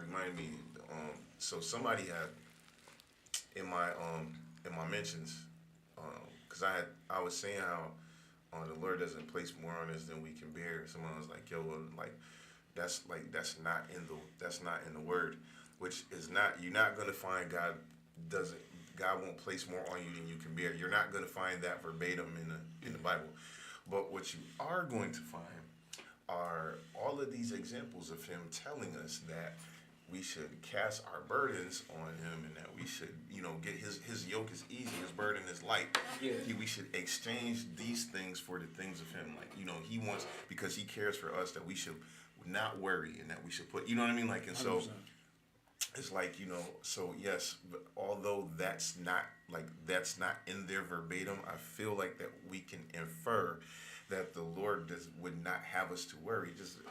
reminded me. So somebody had in my mentions, because I was saying how the Lord doesn't place more on us than we can bear. Someone was like, "Yo, well, that's not in the word," which is not. You're not gonna find doesn't God won't place more on you than you can bear. You're not gonna find that verbatim in the Bible. But what you are going to find are all of these examples of him telling us that we should cast our burdens on him, and that we should, get his yoke is easy, his burden is light. Yeah. We should exchange these things for the things of him. He wants, because he cares for us, that we should not worry, and that we should put, you know what I mean? And so 100%. it's so yes, but although that's not in there verbatim, I feel like that we can infer that the Lord would not have us to worry, just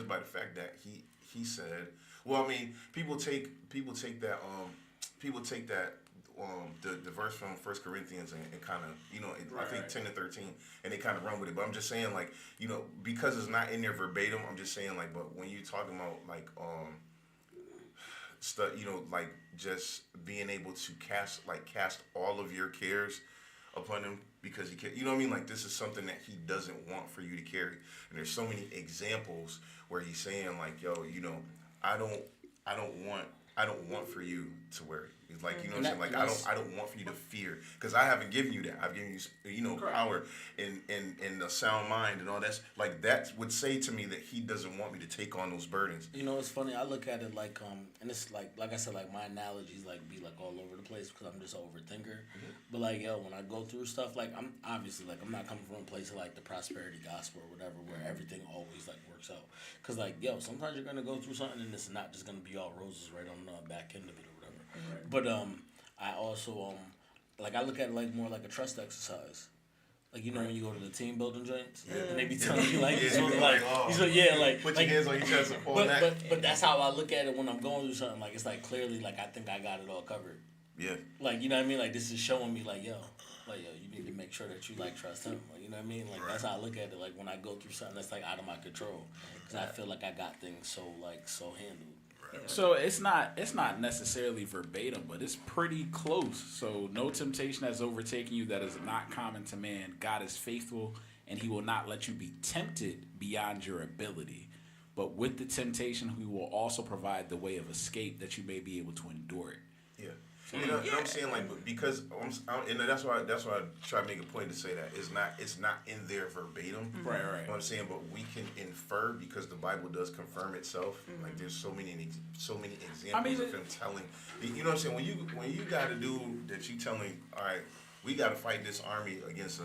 by the fact that he said. Well, I mean, people take that the verse from 1 Corinthians and kind of, I think 10 to 13, and they kind of run with it. But I'm just saying, because it's not in there verbatim, I'm just saying, but when you're talking about stuff, just being able to cast all of your cares upon him, because he can, you know what I mean? This is something that he doesn't want for you to carry. And there's so many examples where he's saying, yo, I don't want for you to worry. It's you know what I'm saying? I don't want for you to fear, because I haven't given you that. I've given you, power and a sound mind and all that. That would say to me that he doesn't want me to take on those burdens. It's funny. I look at it and it's like I said, my analogies be all over the place because I'm just an overthinker. Mm-hmm. But when I go through stuff, I'm obviously I'm not coming from a place of the prosperity gospel or whatever, where everything always works out. Because sometimes you're gonna go through something and it's not just gonna be all roses right on the back end of it or whatever. Right. But I also I look at it more like a trust exercise. When you go to the team building joints, and they be telling you put your hands on your chest and pull back. But that's how I look at it when I'm going through something. It's clearly I think I got it all covered. Yeah. You know what I mean? This is showing me yo, you need to make sure that you trust him. You know what I mean? That's how I look at it. When I go through something that's out of my control, because I feel I got things so handled. So it's not necessarily verbatim, but it's pretty close. So no temptation has overtaken you that is not common to man. God is faithful, and he will not let you be tempted beyond your ability. But with the temptation, he will also provide the way of escape that you may be able to endure it. Yeah. I'm saying because and that's why I try to make a point to say that it's not in there verbatim. Right. You know what I'm saying, but we can infer, because the Bible does confirm itself. Mm-hmm. There's so many examples of him telling. You know what I'm saying? When you got a dude that you telling, all right, we got to fight this army against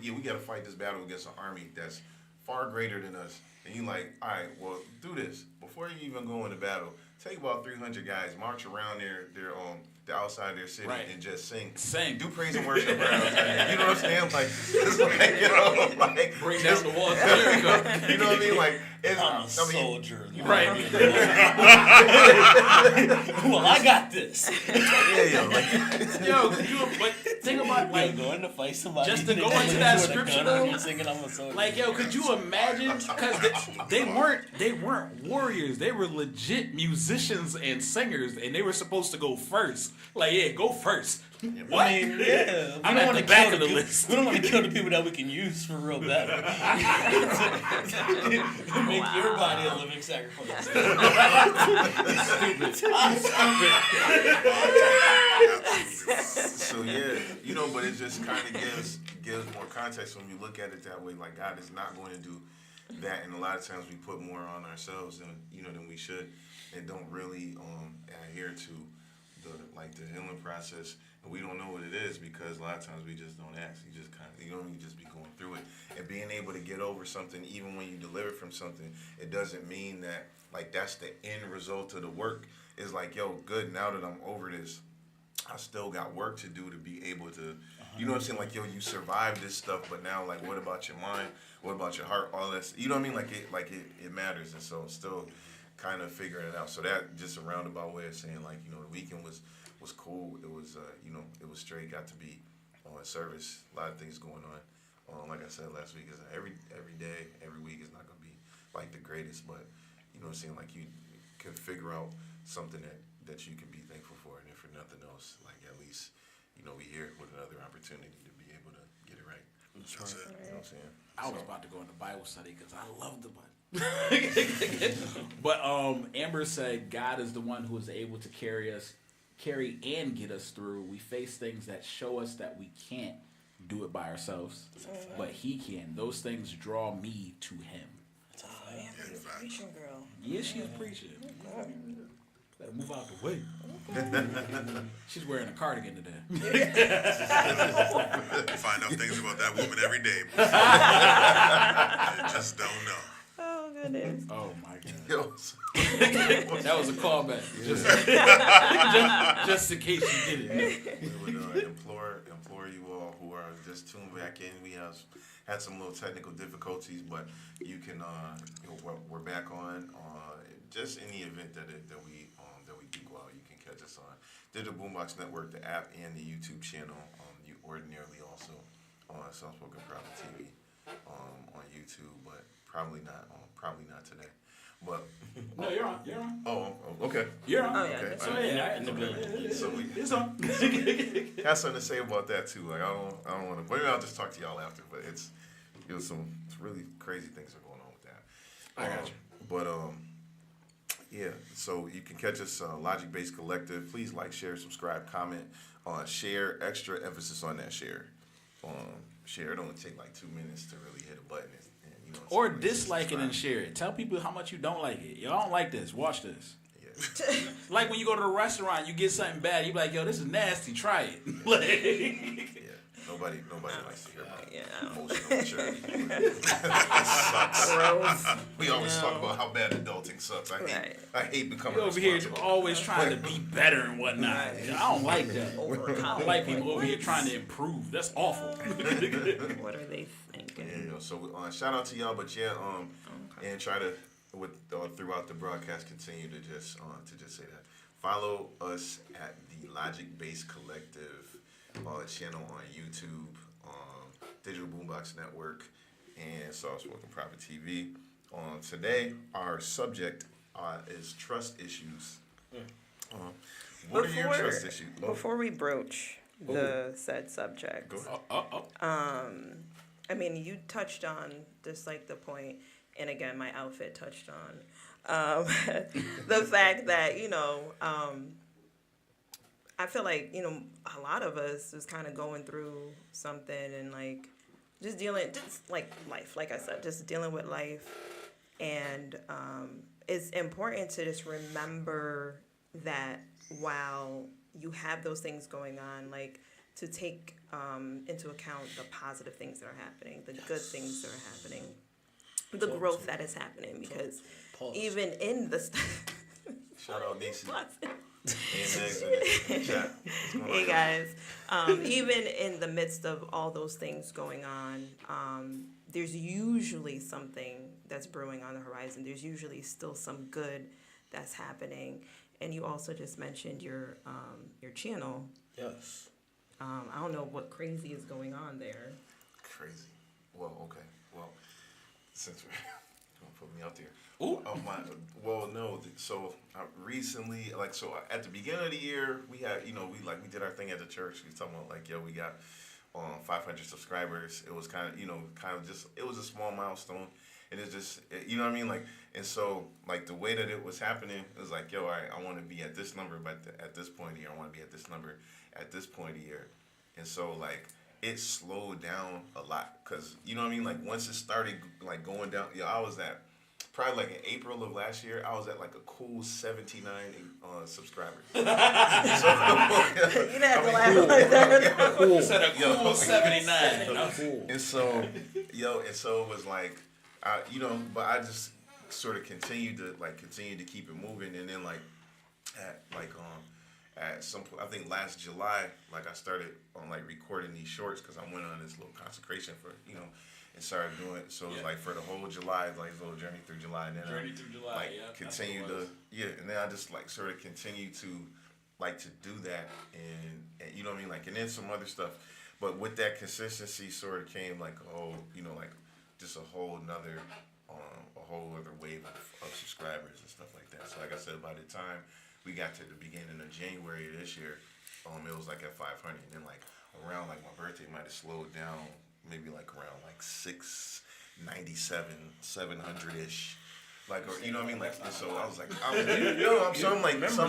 we got to fight this battle against an army that's far greater than us. And you all right, well, do this before you even go into battle. Take about 300 guys, march around the outside of their city, right, and just sing. Do praise and worship. You know what I'm saying? Bring down the walls of Jericho. You know what I mean? I'm a soldier. Right. Well, I got this. Yo, think about going to fight somebody. Just to go into that scripture though. Singing, I'm a soldier. Could you imagine? Because they weren't warriors. They were legit musicians and singers, and they were supposed to go first. Go first. What? I mean, yeah. I'm at the back of the list. We don't want to kill the people that we can use for real battle. Make your body a living sacrifice. So yeah, but it just kind of gives more context when you look at it that way. God is not going to do that, and a lot of times we put more on ourselves than we should, and don't really adhere to the healing process. And we don't know what it is, because a lot of times we just don't ask. You just you just be going through it, and being able to get over something, even when you deliver from something, it doesn't mean that that's the end result of the work. It's yo, good, now that I'm over this, I still got work to do to be able to, you know what I'm saying? Yo, you survived this stuff, but now what about your mind? What about your heart? All that, you know what I mean? It matters, and so still kind of figuring it out. So that just a roundabout way of saying the weekend was cool. It was it was straight. Got to be on service. A lot of things going on. Like I said last week, is every day, every week is not gonna be the greatest, but you know what I'm saying? can figure out something that you can be thankful for, and if for nothing else, like at least we here with another opportunity to be able to get it right. That's That's right. it. You know what I'm saying? I was about to go into Bible study because I love the Bible. But Amber said God is the one who is able to carry and get us through. We face things that show us that we can't do it by ourselves, but He can. Those things draw me to Him. Amber's a preaching girl. Yeah, she is preaching. Better move out the way. She's wearing a cardigan today. Find out things about that woman every day. I just don't know. Oh, goodness. Oh my God. Yo, That was a callback. Just in case you didn't. we would implore you all who are just tuned back in. We have had some little technical difficulties, but you can we're back on just in the event that we do go out. You can catch us on Digital Boombox Network, the app, and the YouTube channel. You ordinarily also on Soundspoken Private TV on YouTube, but probably not today. But No, you're on. You're on. oh, okay. You're on. Oh, yeah. Okay. So yeah, in the building. So we It's on. have something to say about that too. Like I don't want to. Maybe I'll just talk to y'all after. But it's some really crazy things are going on with that. I got you. But yeah. So you can catch us Logic Based Collective. Please like, share, subscribe, comment, share. Extra emphasis on that share. Share. It only take like 2 minutes to really hit a button. Or dislike it and share it. Tell people how much you don't like it. Y'all don't like this. Watch this. Yeah. Like when you go to a restaurant, you get something bad. You be like, yo, this is nasty. Try it. Like, Yeah. Nobody likes to hear about emotional maturity. It sucks. Gross. We always talk about how bad adulting sucks. I hate becoming you over here responsible. always trying to be better and whatnot. Right. I don't like that. I don't like people over here trying to improve. That's awful. What are they thinking? Yeah, so shout out to y'all, but and try to throughout the broadcast continue to just say that. Follow us at the Logic Based Collective channel on YouTube, Digital Boombox Network, and Soundspoken Private TV. Today, our subject is trust issues. What are your trust issues? Before we broach the said subject, I mean, you touched on just like the point, and again, my outfit touched on the fact that I feel like a lot of us is kind of going through something and like just like life, like I said, just dealing with life, and it's important to just remember that while you have those things going on, like to take into account the positive things that are happening, the good things that are happening, the growth that is happening, because even in the shout out Nisi. Hey guys, even in the midst of all those things going on, there's usually something that's brewing on the horizon. There's usually still some good that's happening. And you also just mentioned your channel. Yes. I don't know what crazy is going on there. Crazy. Well, okay. Well, since we're gonna put me out there. Ooh. No. So recently, at the beginning of the year, we had, we did our thing at the church. We was talking about we got 500 subscribers. It was kind of just, it was a small milestone. And it's just, you know what I mean? And so, the way that it was happening, it was like, all right, I want to be at this number, but at this point of the year, I want to be at this number at this point of the year. And so, it slowed down a lot. Because, you know what I mean? Once it started, going down, I was at, probably in April of last year, I was at a cool 79 subscribers. You didn't have to laugh like that. Cool. Said a cool 79. And so it was but I just sort of continued to keep it moving, and then at some point, I think last July, I started on recording these shorts because I went on this little consecration for and started doing it. So it was for the whole July, little journey through July, and then continue to and then I just sort of continue to do that, and you know what I mean, and then some other stuff, but with that consistency sort of came just a whole whole other wave of subscribers and stuff like that. So like I said, by the time we got to the beginning of January of this year, it was like at 500, and then like around like my birthday might have slowed down, maybe like around like 697, 700 ish. Like, or, you know what I mean? Like, so I was like, I'm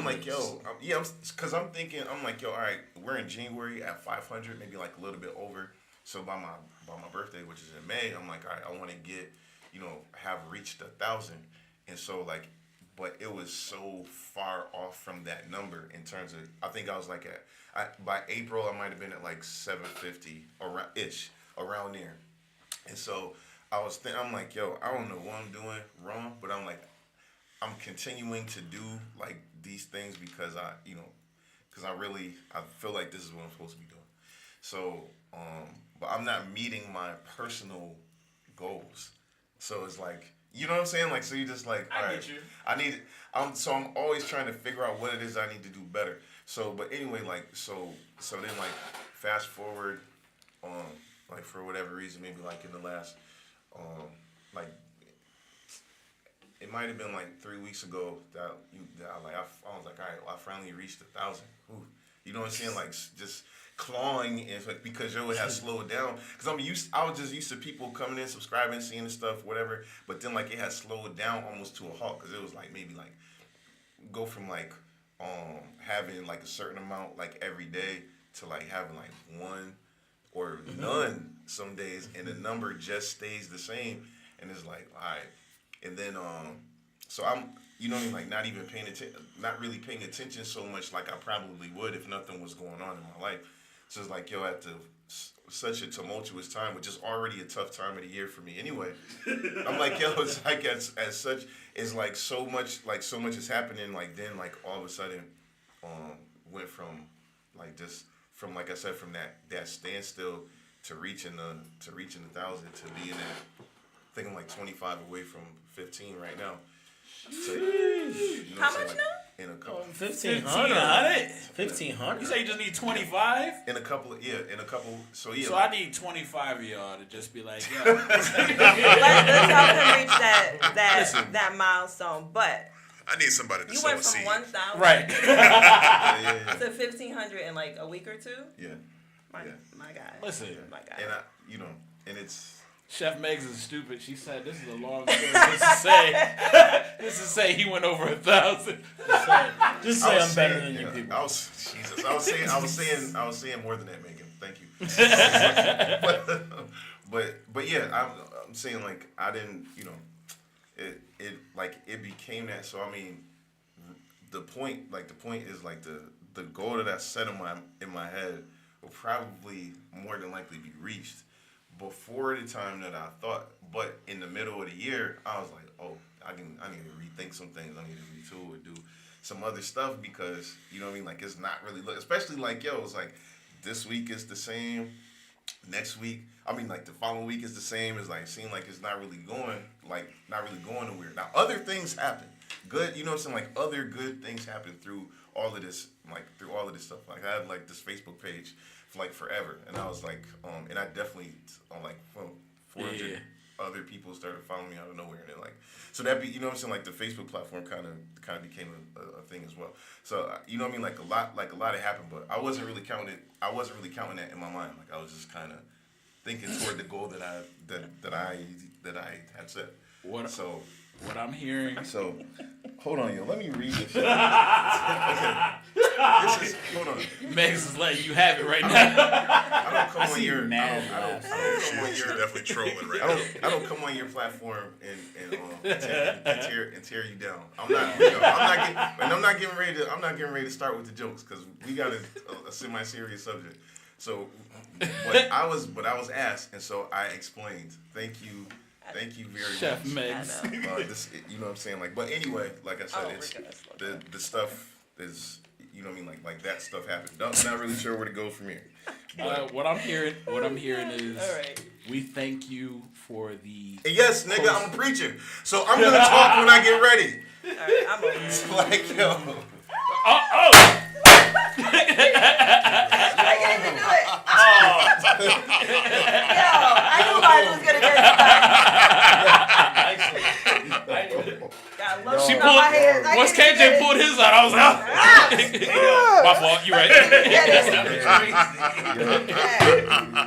like, yo, because I'm thinking, I'm like, yo, all right, we're in January at 500, maybe like a little bit over. So by my birthday, which is in May, I'm like, all right, I want to get, have reached 1,000, and so like, but it was so far off from that number in terms of, I think I was like by April, I might have been at like 750 around there, and so. I'm like, yo, I don't know what I'm doing wrong, but I'm like, I'm continuing to do like these things because I feel like this is what I'm supposed to be doing. So, but I'm not meeting my personal goals. So it's like, you know what I'm saying? Like, so you just like, all right, so I'm always trying to figure out what it is I need to do better. So, but anyway, like, so then like, fast forward, like for whatever reason, maybe like in the last. Like it might have been like 3 weeks ago that I was like, all right, well, I finally reached 1,000. Ooh, you know what I'm saying? Like just clawing, and like because it had slowed down. Because I was just used to people coming in, subscribing, seeing the stuff, whatever. But then like it had slowed down almost to a halt because it was like maybe like go from like having like a certain amount like every day to like having like one. Or none some days, and the number just stays the same, and it's like, all right, and then so I'm, you know what I mean, like not even paying attention, not really paying attention so much like I probably would if nothing was going on in my life. So it's like, yo, at such a tumultuous time, which is already a tough time of the year for me anyway. I'm like, yo, it's like as such, it's like so much is happening. Like then, like all of a sudden, went from like just. From like I said, from that standstill to reaching the 1,000 to being at, I think I'm like 25 away from 15 right now. So, how much like, now? In a couple. 1,500. 1,500. You say you just need 25? In a couple. So yeah. So like, I need 25 of y'all to just be like, yo. Let's help him reach that milestone, but. I need somebody to you sow went a from seed. 1,000 Right. to 1,500 in like a week or two. Yeah. My guy. Listen. My guy. And and it's. Chef Megs is stupid. She said this is a long story. Just to say he went over 1,000. Just say I'm better than you people. I was saying more than that, Megan. Thank you. but yeah, I'm saying like I didn't, it became that. So I mean, the point is like the goal that I set in my head will probably more than likely be reached before the time that I thought. But in the middle of the year, I was like, oh, I need to rethink some things. I need to retool or do some other stuff because you know what I mean. Like it's not really especially like it's like this week is the same. Next week, I mean, like the following week is the same. It's like seem like it's not really going nowhere. Now, other things happen. Good, you know what I'm saying? Like other good things happen through all of this stuff. Like I had like this Facebook page for like forever, and I was like, and I definitely like 400 other people started following me out of nowhere, and then like, so that you know what I'm saying? Like the Facebook platform kind of became a thing as well. So you know what I mean? Like a lot had happened, but I wasn't really counting that in my mind. Like I was just kind of thinking toward the goal that I had set. What I'm hearing. So, hold on, yo. Let me read this. Hold on. Megs is letting you have it right now. I don't come on your. She's definitely trolling right now. I don't come on your platform and tear you down. I'm not getting ready to start with the jokes because we got a semi-serious subject. So, but I was asked, and so I explained. Thank you very Chef much. Megs. This, you know what I'm saying? Like, but anyway, like I said, it's the stuff is, you know what I mean? Like that stuff happened. Not really sure where to go from here. But, What I'm hearing is, all right. We thank you for the. Yes, nigga, I'm a preacher, so I'm gonna talk when I get ready. All right, I'm over It's it. like yo. I can't even do it. Yo, I knew I was gonna get started. once KJ pulled his out, I was like, my fault. You right.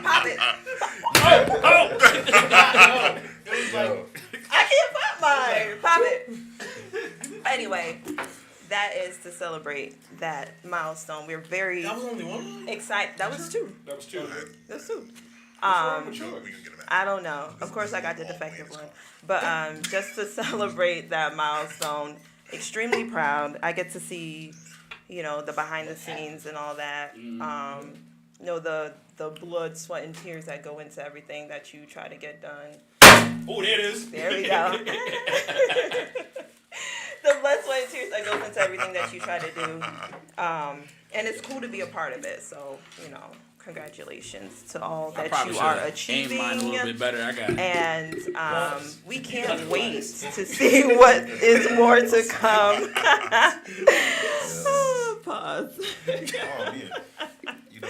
Pop it. I can't pop mine. Pop it. Anyway, that is to celebrate that milestone. We're very That was only one. excited. That was two. That was two. That's two. We can get him out. I don't know. Of course, I got the defective one. But just to celebrate that milestone, extremely proud. I get to see, the behind the scenes and all that. The blood, sweat, and tears that go into everything that you try to get done. Oh, there it is. There we go. The blood, sweat, and tears that goes into everything that you try to do. And it's cool to be a part of it. So, congratulations to all that you are achieving. Aim mine a little bit better. I got it. And we can't wait to see what is more to come. Pause. Oh, yeah.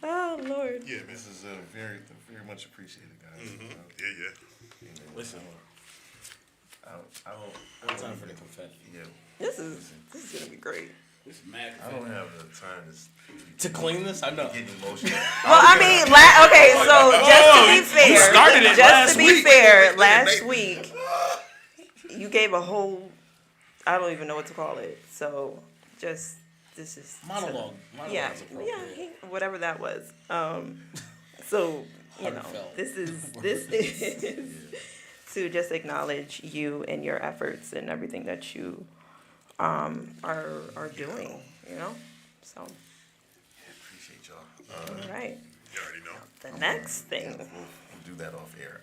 Oh, Lord. Yeah, man. This is very, very much appreciated, guys. Yeah. Listen. I don't Time for the confetti. Yeah. This is going to be great. This is mad. I don't have the time To clean this, I know. to get emotional. Well, I mean, okay, so just to be fair, last week, you gave a whole, I don't even know what to call it. So, this is. Monologue. Yeah, whatever that was. So, Heartfelt. this is to just acknowledge you and your efforts and everything that you are doing, So, Appreciate y'all. all right. You already know. The next thing. We'll do that off air.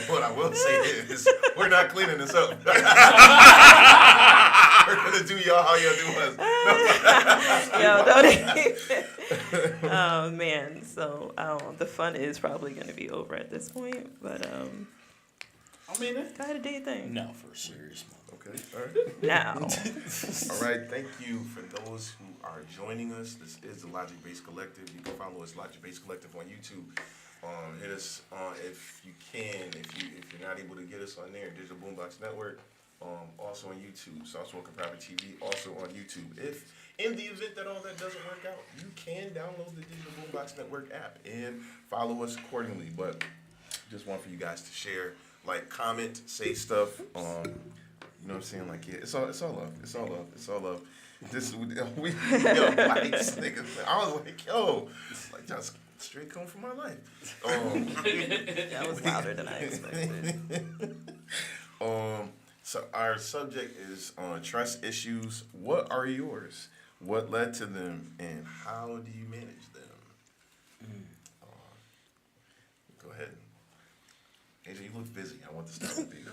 What I will say is, we're not cleaning this up. We're gonna do y'all how y'all do us. Yo, don't even. Oh man, so the fun is probably gonna be over at this point, but I mean, go ahead and do your thing. No, for serious. Okay. All right. Now, All right. Thank you for those who are joining us. This is the Logic Based Collective. You can follow us, Logic Based Collective, on YouTube. Hit us if you can. If you're not able to get us on there, Digital Boombox Network. Also on YouTube, Soft Smoking Private TV. Also on YouTube. If in the event that all that doesn't work out, you can download the Digital Boombox Network app and follow us accordingly. But just want for you guys to share, like, comment, say stuff. You know what I'm saying? Like, yeah, it's all love. It's all love. It's all love. This like this nigga. I was like, yo, like just straight come from my life. that was louder than I expected. So our subject is trust issues. What are yours? What led to them, and how do you manage them? Go ahead. AJ, you look busy. I want to start with you.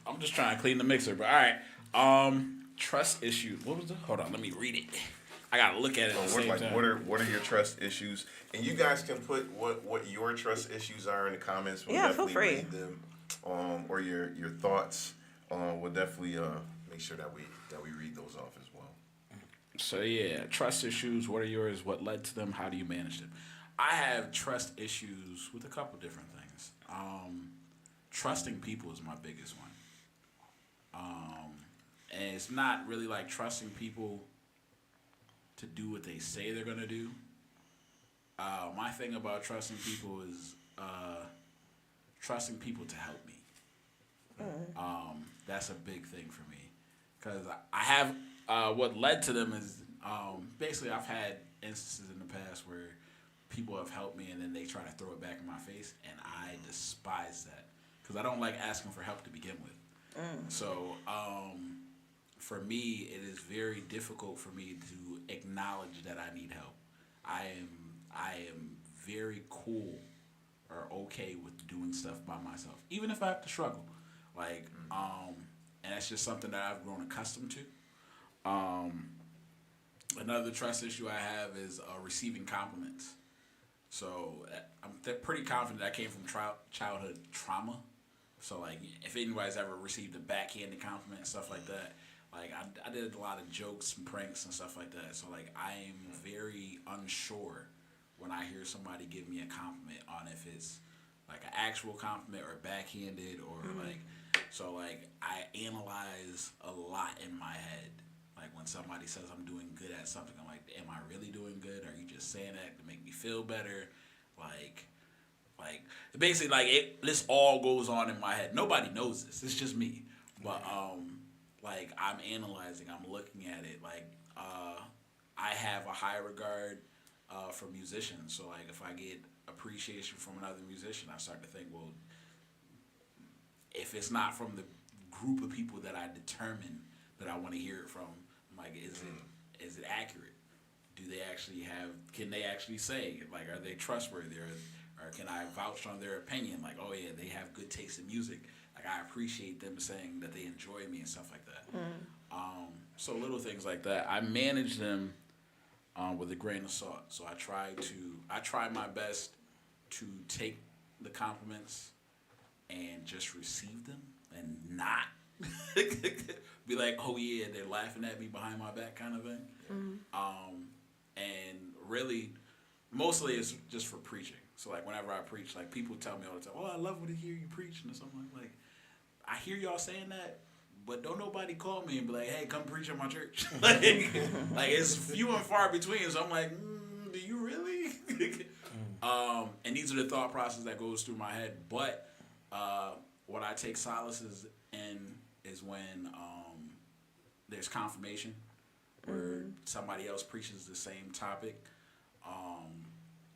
I'm just trying to clean the mixer, but all right. Trust issues. What was the? Hold on, let me read it. I gotta look at it. At the same time. What are your trust issues? And you guys can put what your trust issues are in the comments. We'll feel free. read them. Or your thoughts. We'll definitely make sure that we read those off as well. So yeah, trust issues. What are yours? What led to them? How do you manage them? I have trust issues with a couple different things. Trusting people is my biggest one. And it's not really like trusting people to do what they say they're gonna do. My thing about trusting people is trusting people to help me. That's a big thing for me, because I have what led to them is basically I've had instances in the past where people have helped me and then they try to throw it back in my face, and I despise that because I don't like asking for help to begin with. So for me, it is very difficult for me to acknowledge that I need help. I am very cool or okay with doing stuff by myself, even if I have to struggle. Like, and that's just something that I've grown accustomed to. Another trust issue I have is receiving compliments. So I'm pretty confident that came from childhood trauma. So, like, if anybody's ever received a backhanded compliment and stuff like that, like, I did a lot of jokes and pranks and stuff like that. So, like, I am very unsure when I hear somebody give me a compliment on if it's like an actual compliment or backhanded or like. So like I analyze a lot in my head. Like when somebody says I'm doing good at something, I'm like, am I really doing good? Are you just saying that to make me feel better? Like basically like this all goes on in my head. Nobody knows this. It's just me. But like I'm analyzing, I'm looking at it. Like I have a high regard for musicians. So like if I get appreciation from another musician, I start to think, well, if it's not from the group of people that I determine that I want to hear it from, I'm like, is it accurate? Do they actually can they actually say, like, are they trustworthy, or can I vouch on their opinion? Like, oh yeah, they have good taste in music. Like I appreciate them saying that they enjoy me and stuff like that. So little things like that, I manage them with a grain of salt. So I try my best to take the compliments and just receive them and not be like, oh yeah, they're laughing at me behind my back kind of thing. And really, mostly it's just for preaching. So like whenever I preach, like people tell me all the time, oh, I love when I hear you preaching or something. Like I hear y'all saying that, but don't nobody call me and be like, hey, come preach at my church. like it's few and far between. So I'm like, do you really? And these are the thought process that goes through my head. But what I take solaces in is when there's confirmation, where somebody else preaches the same topic.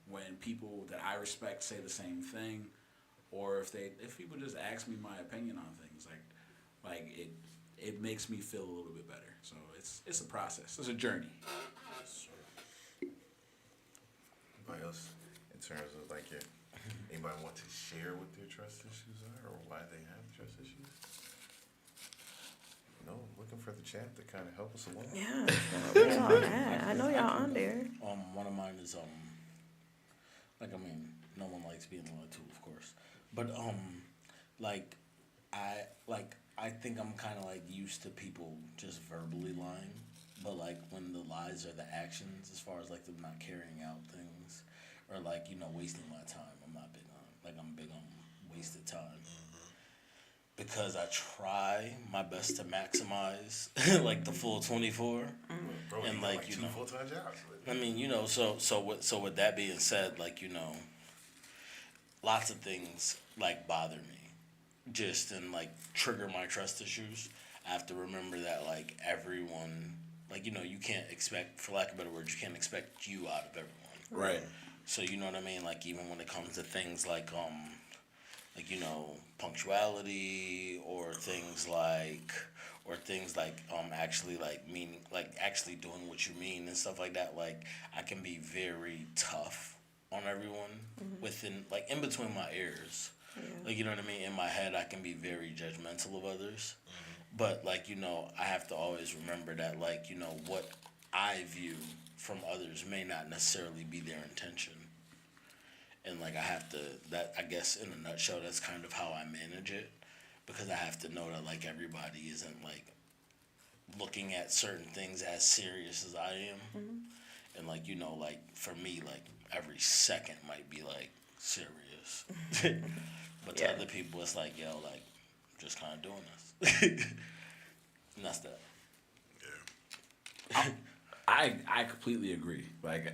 When people that I respect say the same thing, or if people just ask me my opinion on things, like it makes me feel a little bit better. So it's a process. It's a journey. Anybody else in terms of like anybody want to share what their trust issues are or why they have trust issues? No, looking for the chat to kind of help us along. Yeah, where y'all at? I know y'all on there. One of mine is like, I mean, no one likes being lied to, of course, but like I think I'm kind of like used to people just verbally lying, but like when the lies are the actions, as far as like them not carrying out things, or like, you know, wasting my time. I'm not big on, like, I'm big on wasted time. Because I try my best to maximize like the full 24, Bro, and you like, got you two know, full-time jobs. I mean, you know, so with that being said, like, you know, lots of things like bother me, just and like trigger my trust issues. I have to remember that like everyone, like, you know, you can't expect, for lack of better words, you can't expect you out of everyone. Right. So you know what I mean? Like even when it comes to things like you know, punctuality, or things like actually like meaning, like actually doing what you mean and stuff like that. Like I can be very tough on everyone within, like, in between my ears. Like, you know what I mean? In my head, I can be very judgmental of others. But like, you know, I have to always remember that, like, you know, what I view from others may not necessarily be their intention. And like I guess in a nutshell, that's kind of how I manage it, because I have to know that like everybody isn't like looking at certain things as serious as I am. And like, you know, like for me, like every second might be like serious. But to other people, it's like, yo, like just kind of doing this. And that's that. Yeah. I completely agree. Like,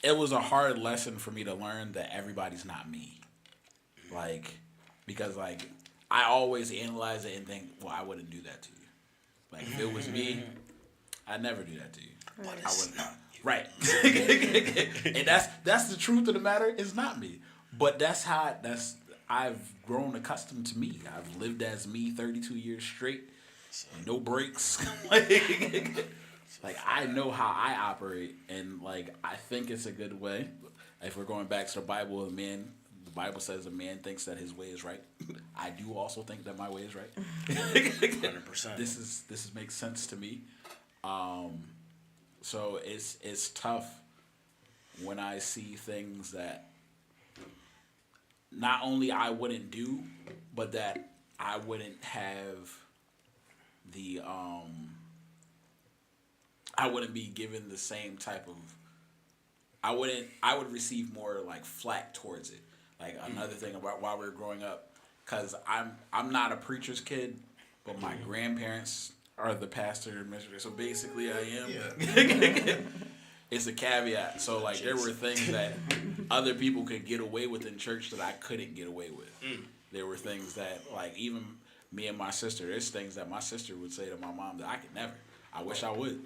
it was a hard lesson for me to learn that everybody's not me. Like, because like I always analyze it and think, well, I wouldn't do that to you. Like if it was me, I'd never do that to you. But I it's wouldn't. not. Right. And that's the truth of the matter. It's not me. But I've grown accustomed to me. I've lived as me 32 years straight. No breaks. Like I know how I operate, and like I think it's a good way. If we're going back to the Bible, the Bible says a man thinks that his way is right. I do also think that my way is right. 100%. This makes sense to me. So it's tough when I see things that not only I wouldn't do, but that I wouldn't have the I wouldn't be given the same type of I would receive more like flack towards it. Like another thing about while we were growing up, because I'm not a preacher's kid, but my grandparents are the pastor and minister. So basically, I am. Yeah. It's a caveat. So like there were things that other people could get away with in church that I couldn't get away with. There were things that like even me and my sister, there's things that my sister would say to my mom that I could never. I wish I would.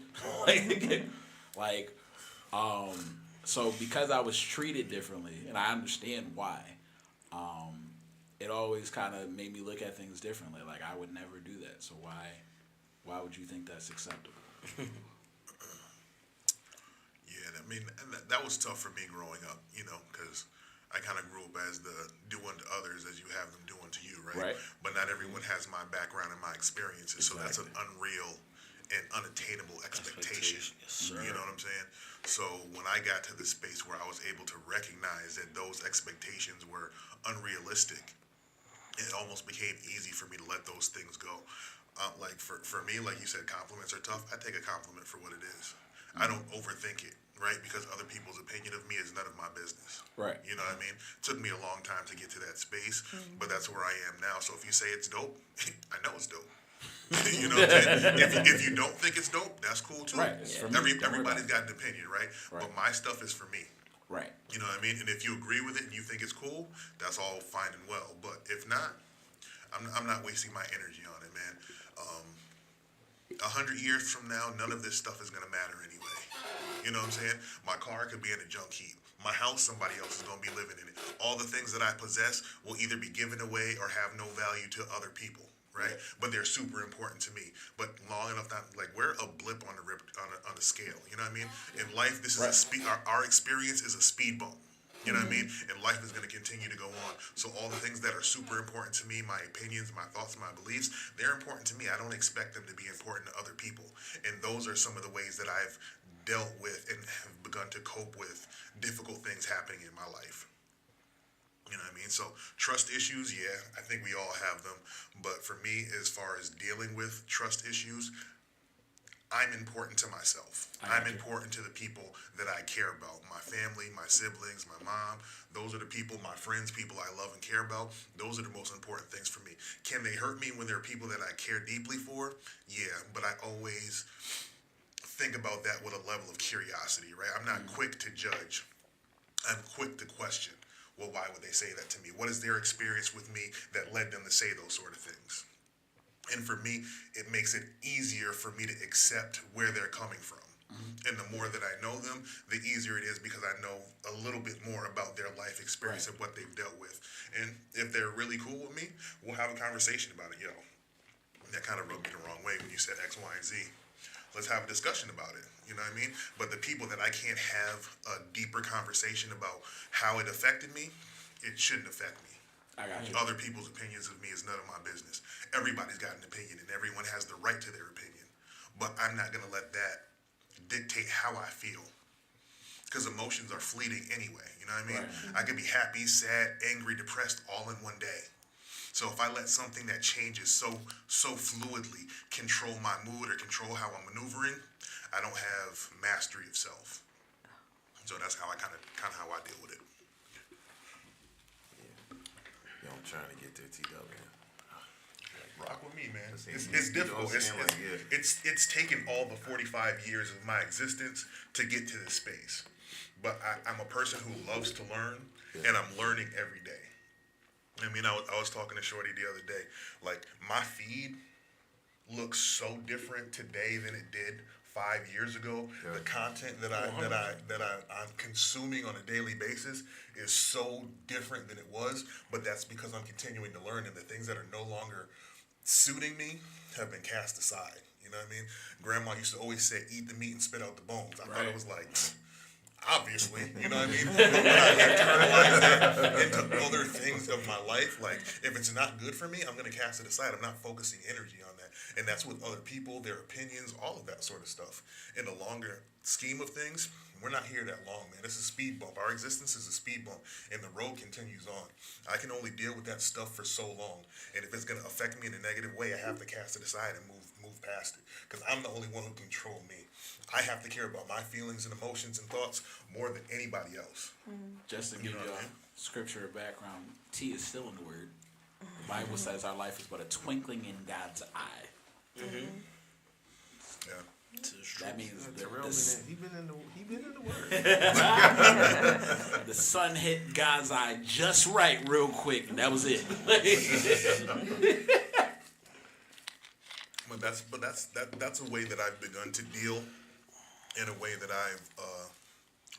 So because I was treated differently, and I understand why, it always kind of made me look at things differently. Like I would never do that. So why would you think that's acceptable? Yeah, I mean, that was tough for me growing up, because I kind of grew up as the do unto others as you have them do unto you, right? But not everyone has my background and my experiences, so that's an unreal and unattainable expectation. Yes, sir. You know what I'm saying? So when I got to the space where I was able to recognize that those expectations were unrealistic, it almost became easy for me to let those things go. Like for me, like you said, compliments are tough. I take a compliment for what it is. I don't overthink it, right? Because other people's opinion of me is none of my business. Right. You know what I mean? It took me a long time to get to that space, but that's where I am now. So if you say it's dope, I know it's dope. You know what I'm saying? If you don't think it's dope, that's cool too. Right. It's for me. Everybody's got an opinion, right? But my stuff is for me. Right. You know what I mean? And if you agree with it and you think it's cool, that's all fine and well. But if not, I'm not wasting my energy on it, man. 100 years from now, none of this stuff is going to matter anyway. You know what I'm saying? My car could be in a junk heap. My house, somebody else is going to be living in it. All the things that I possess will either be given away or have no value to other people, right? But they're super important to me. But long enough, we're a blip on the scale. You know what I mean? In life, this is a speed. Our experience is a speed bump. You know what I mean? And life is going to continue to go on. So all the things that are super important to me, my opinions, my thoughts, my beliefs, they're important to me. I don't expect them to be important to other people. And those are some of the ways that I've dealt with and have begun to cope with difficult things happening in my life. You know what I mean? So trust issues, yeah, I think we all have them. But for me, as far as dealing with trust issues, I'm important to myself. I'm important to the people that I care about. My family, my siblings, my mom. Those are the people, my friends, people I love and care about. Those are the most important things for me. Can they hurt me when there are people that I care deeply for? Yeah, but I always think about that with a level of curiosity, right? I'm not quick to judge. I'm quick to question. Well, why would they say that to me? What is their experience with me that led them to say those sort of things? And for me, it makes it easier for me to accept where they're coming from. And the more that I know them, the easier it is because I know a little bit more about their life experience and what they've dealt with. And if they're really cool with me, we'll have a conversation about it. Yo, that kind of rubbed me the wrong way when you said X, Y, and Z. Let's have a discussion about it. You know what I mean? But the people that I can't have a deeper conversation about how it affected me, it shouldn't affect me. I got you. Other people's opinions of me is none of my business. Everybody's got an opinion, and everyone has the right to their opinion. But I'm not going to let that dictate how I feel. Because emotions are fleeting anyway, you know what I mean? Right. I could be happy, sad, angry, depressed all in one day. So if I let something that changes so fluidly control my mood or control how I'm maneuvering, I don't have mastery of self. So that's how I kind of how I deal with it. Yo, I'm trying to get there, T-Dub, man. Rock with me, man. It's difficult. It's taken all the 45 years of my existence to get to this space. But I'm a person who loves to learn, and I'm learning every day. I mean, I was talking to Shorty the other day. Like, my feed looks so different today than it did 5 years ago. Yeah. The content that I'm consuming on a daily basis is so different than it was, but that's because I'm continuing to learn, and the things that are no longer suiting me have been cast aside. You know what I mean? Grandma used to always say, "Eat the meat and spit out the bones." I thought it was like, obviously, you know what I mean? But when I internalize that into other things of my life, like if it's not good for me, I'm going to cast it aside. I'm not focusing energy on that. And that's with other people, their opinions, all of that sort of stuff. And the longer scheme of things, we're not here that long, man. It's a speed bump. Our existence is a speed bump, and the road continues on. I can only deal with that stuff for so long, and if it's gonna affect me in a negative way, I have to cast it aside and move past it, because I'm the only one who control me. I have to care about my feelings and emotions and thoughts more than anybody else. Just to give you a scripture background, T is still in the word. The Bible says our life is but a twinkling in God's eye. Yeah. That means He been in the word. the sun hit God's eye just right, real quick, and that was it. That's a way that I've begun to deal in a way that I've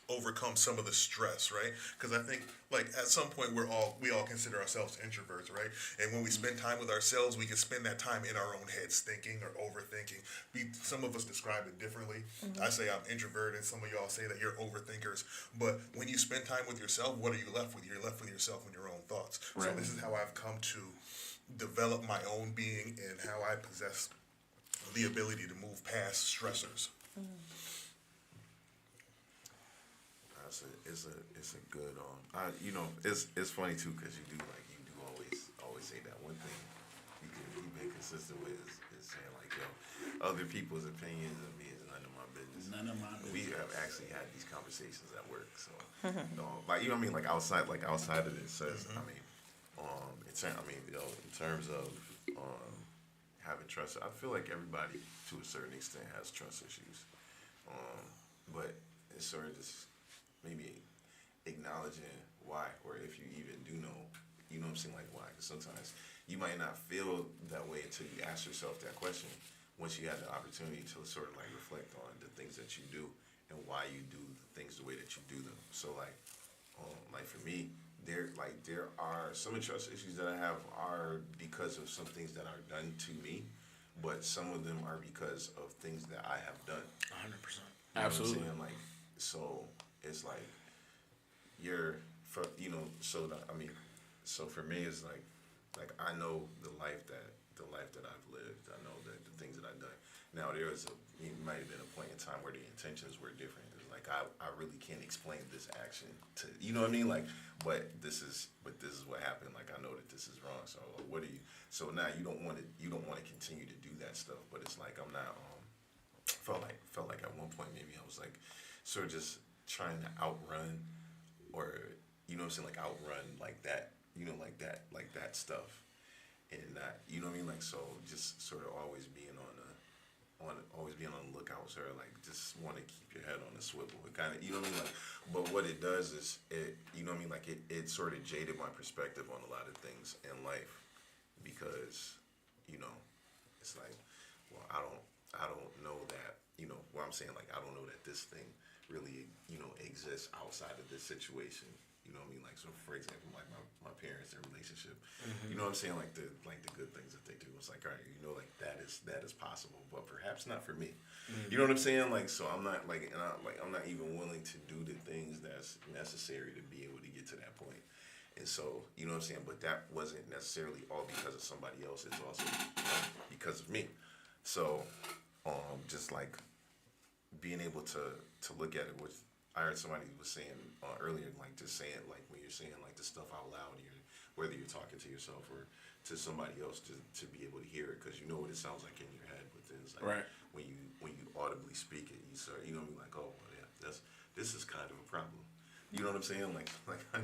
overcome some of the stress, right? Because I think, like, at some point we all consider ourselves introverts, right? And when we spend time with ourselves, we can spend that time in our own heads thinking or overthinking. Some of us describe it differently. I say I'm introverted, some of y'all say that you're overthinkers. But when you spend time with yourself, what are you left with? You're left with yourself and your own thoughts. Right. So this is how I've come to develop my own being and how I possess the ability to move past stressors. It's a good it's funny too, because you do always say that one thing you've been consistent with is saying, like, yo, other people's opinions of me is none of my business. None of my business. We have actually had these conversations at work, so like, you know what I mean, like outside of this says, I mean, in terms of having trust, I feel like everybody to a certain extent has trust issues, but it's sort of just maybe acknowledging why, or if you even do know, you know what I'm saying, like, why. Because sometimes you might not feel that way until you ask yourself that question, once you have the opportunity to sort of like reflect on the things that you do and why you do the things the way that you do them. So like for me, there are some of the trust issues that I have are because of some things that are done to me, but some of them are because of things that I have done. 100%. Absolutely. What I'm saying? Like, so it's like so for me it's like I know the life that I've lived. I know that the things that I've done. Now it might have been a point in time where the intentions were different. It's like I really can't explain this action to, you know what I mean? Like, but this is what happened. Like, I know that this is wrong. So what are you? So now you don't want to continue to do that stuff. But it's like I'm not. Felt like at one point maybe I was like sort of just trying to outrun, or you know what I'm saying, like outrun like that, you know, like that stuff, and not, you know what I mean, like, so just sort of always being on the lookout, sort of like just want to keep your head on the swivel. It kind of, you know what I mean, like, but what it does is it, you know what I mean, like it sort of jaded my perspective on a lot of things in life, because, you know, it's like, well, I don't know that, you know, what I'm saying, like, I don't know that this thing really, you know, exists outside of this situation. You know what I mean? Like, so for example, like my parents, their relationship, you know what I'm saying? Like the good things that they do. It's like, all right, you know, like that is possible, but perhaps not for me. You know what I'm saying? Like, so I'm not like, and I'm not even willing to do the things that's necessary to be able to get to that point. And so, you know what I'm saying? But that wasn't necessarily all because of somebody else. It's also, you know, because of me. So, just like being able to look at it with, I heard somebody was saying earlier, like just saying, like when you're saying like the stuff out loud, whether you're talking to yourself or to somebody else, to be able to hear it, because you know what it sounds like in your head, but then it's like right. when you audibly speak it, you start, you know what I mean, like, oh well, yeah, this is kind of a problem. You know what I'm saying? Like I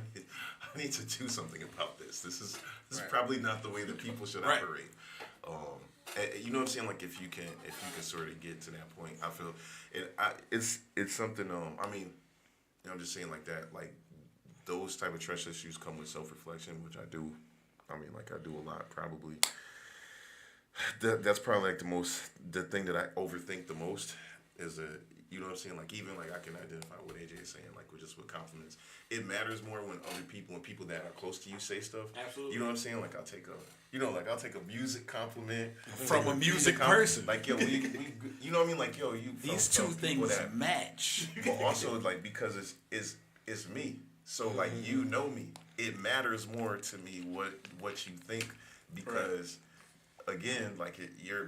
need to do something about this. This is right. Probably not the way that people should right. operate. You know what I'm saying? Like if you can sort of get to that point, I feel it's something. I mean, you know, I'm just saying like that. Like those type of trust issues come with self-reflection, which I do. I mean, like I do a lot probably. That's probably like the thing that I overthink the most is you know what I'm saying? Like even like I can identify what AJ is saying, like just with compliments. It matters more when other people and people that are close to you say stuff. Absolutely. You know what I'm saying? Like I'll take a music compliment from a music person. Like yo, we you know what I mean? Like yo, these two things that match. But also like because it's me. So like you know me. It matters more to me what you think, because again, like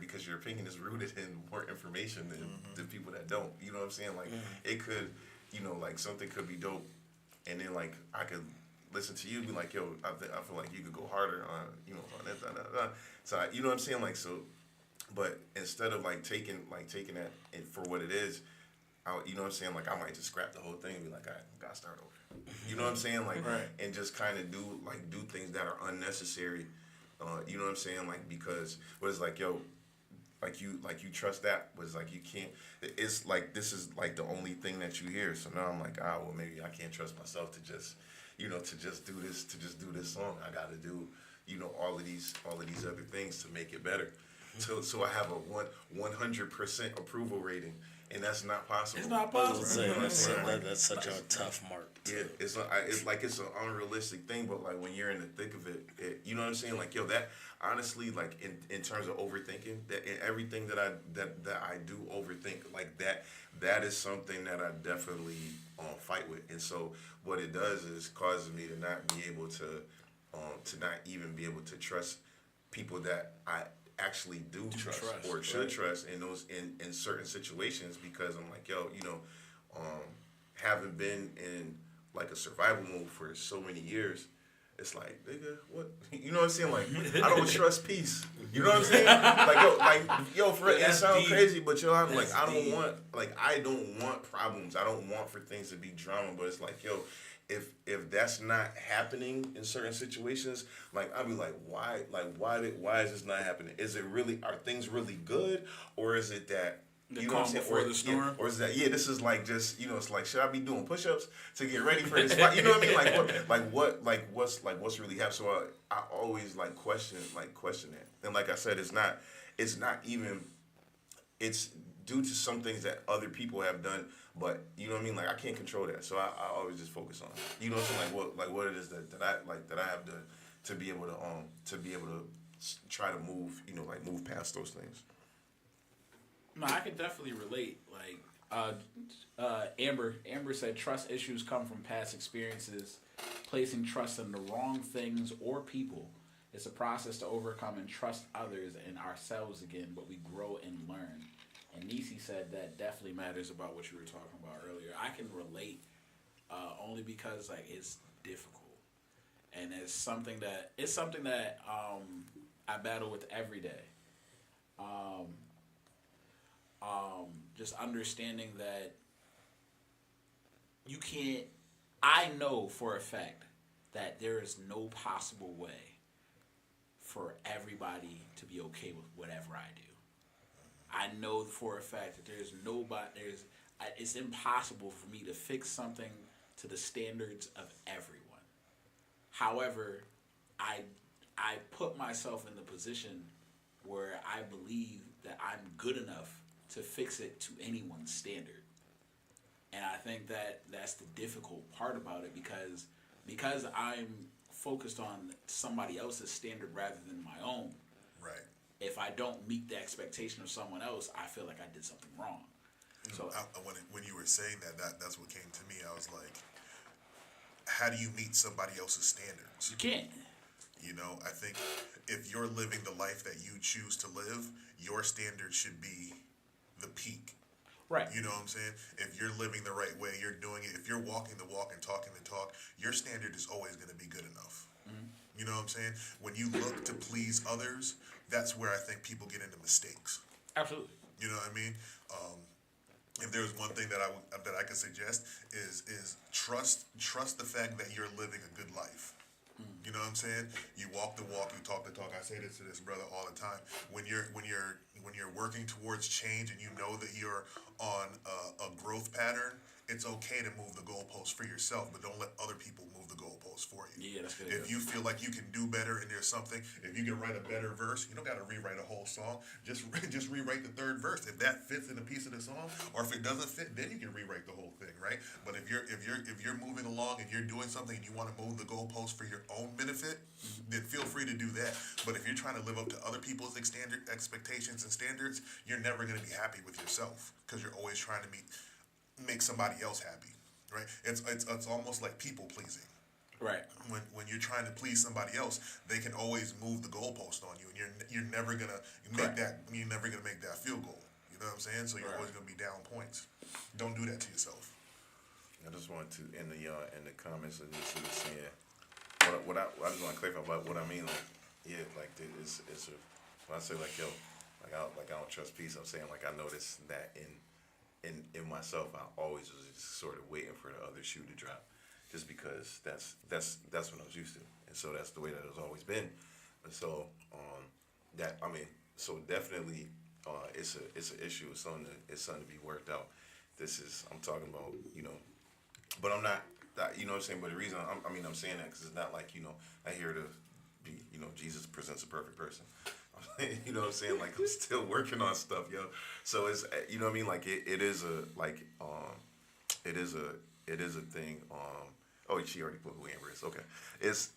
because your opinion is rooted in more information than the people that don't. You know what I'm saying? Like it could, like something could be dope, and then like I could listen to you and be like, yo, I feel like you could go harder on, on that. So you know what I'm saying? Like so, but instead of like taking that and for what it is, you know what I'm saying? Like I might just scrap the whole thing and be like, I gotta start over. You know what I'm saying? Like and just kind of do things that are unnecessary. You know what I'm saying? Like because what is like, yo, like you trust that, but it's like you can't. It's like this is like the only thing that you hear. So now I'm like, well maybe I can't trust myself to just to just do this song. I got to do all of these other things to make it better. So I have a 100% approval rating, and that's not possible. It's not possible. That's such a tough mark. Yeah, it's an unrealistic thing, but like when you're in the thick of it, you know what I'm saying? Like yo, that honestly, like in terms of overthinking, that in everything that I do overthink, like that is something that I definitely fight with, and so what it does is causes me to not be able to not even be able to trust people that I actually do trust or should trust in those in certain situations, because I'm like, yo, having been in like a survival mode for so many years, it's like, nigga, what? You know what I'm saying? Like, I don't trust peace. You know what I'm saying? For it sounds crazy, but I'm like, I don't want problems. I don't want for things to be drama, but it's like, yo, if that's not happening in certain situations, like I'll be like, why is this not happening? Is it really, are things really good, or is it that you know what I'm saying? Before the storm? Or is that this is like just it's like, should I be doing push-ups to get ready for this fight? You know what I mean? What's really happening? So I always question that. And like I said, it's not even, it's due to some things that other people have done, but you know what I mean? Like I can't control that. So I always just focus on it. You know what I'm saying? What it is that I have to be able to try to move, move past those things. No, I can definitely relate. Like, Amber said, trust issues come from past experiences. Placing trust in the wrong things or people. It's a process to overcome and trust others and ourselves again, but we grow and learn. And Nisi said that definitely matters about what you were talking about earlier. I can relate only because like it's difficult, and it's something that I battle with every day. Just understanding that you can't. I know for a fact that there is no possible way for everybody to be okay with whatever I do. I know for a fact that it's impossible for me to fix something to the standards of everyone. However, I put myself in the position where I believe that I'm good enough to fix it to anyone's standard. And I think that that's the difficult part about it, because I'm focused on somebody else's standard rather than my own. Right. If I don't meet the expectation of someone else, I feel like I did something wrong. So when you were saying that's what came to me. I was like, how do you meet somebody else's standards? you can't. I think if you're living the life that you choose to live, your standard should be the peak. Right. You know what I'm saying? If you're living the right way, you're doing it. If you're walking the walk and talking the talk, your standard is always going to be good enough. Mm-hmm. You know what I'm saying? When you look to please others, that's where I think people get into mistakes. Absolutely. You know what I mean? If there's one thing that I could suggest is trust the fact that you're living a good life. You know what I'm saying? You walk the walk, you talk the talk. I say this to this brother all the time. When you're working towards change and you know that you're on a growth pattern, it's okay to move the goalpost for yourself, but don't let other people move the goalpost for you. Yeah, that's good. If you feel like you can do better and there's something, if you can write a better verse, you don't got to rewrite a whole song. Just rewrite the third verse. If that fits in a piece of the song, or if it doesn't fit, then you can rewrite the whole thing, right? But if you're moving along and you're doing something and you want to move the goalpost for your own benefit, then feel free to do that. But if you're trying to live up to other people's expectations and standards, you're never going to be happy with yourself, because you're always trying to make somebody else happy, right? It's almost like people pleasing. Right. When you're trying to please somebody else, they can always move the goalpost on you, and you're never gonna make that field goal. You know what I'm saying? So you're always gonna be down points. Don't do that to yourself. I just wanted to in the comments of this was saying what I just want to clarify about what I mean, like, yeah, like it's a, when I say like, yo, like I don't trust peace, I'm saying like I noticed that in myself, I always was just sort of waiting for the other shoe to drop, just because that's what I was used to, and so that's the way that it's always been, and so that I mean, so definitely it's an issue, it's something to be worked out. I'm talking about, but I'm not. You know what I'm saying? But the reason I'm saying that because it's not like, I hear to be, Jesus presents a perfect person. You know what I'm saying? Like, I'm still working on stuff, yo. So it's, you know what I mean? Like, it is a thing. Oh, she already put who Amber is. Okay. It's,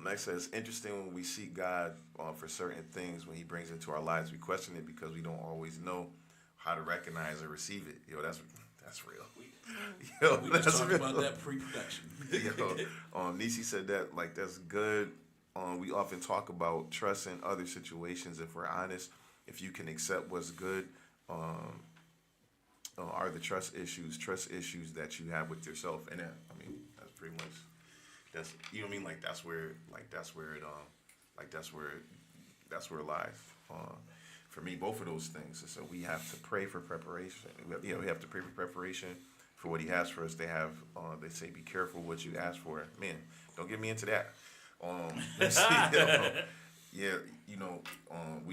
next says, interesting when we seek God for certain things, when he brings into our lives, we question it because we don't always know how to recognize or receive it. Yo, that's real. Yo, We just talked about that pre-production. Yo, Nisi said that, like, that's good. We often talk about trust in other situations. If we're honest, if you can accept what's good, are the trust issues that you have with yourself. And that, I mean, that's pretty much, that's, you know what I mean? Like, that's where it lies. For me, both of those things. And so we have to pray for preparation. We have to pray for preparation for what he has for us. They have, they say, be careful what you ask for. Man, don't get me into that. We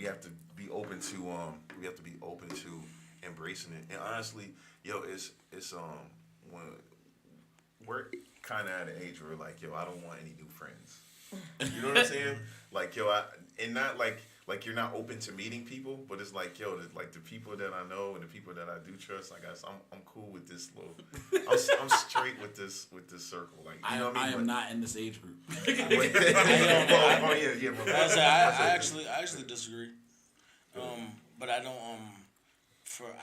have to be open to embracing it. And honestly, it's when we're kind of at an age where like, I don't want any new friends. You know what I'm saying? Like, not like you're not open to meeting people, but it's like, like the people that I know and the people that I do trust, like I'm cool with this little, I'm straight with this circle. Like, you know what I mean? I am not in this age group. I actually disagree. But I don't.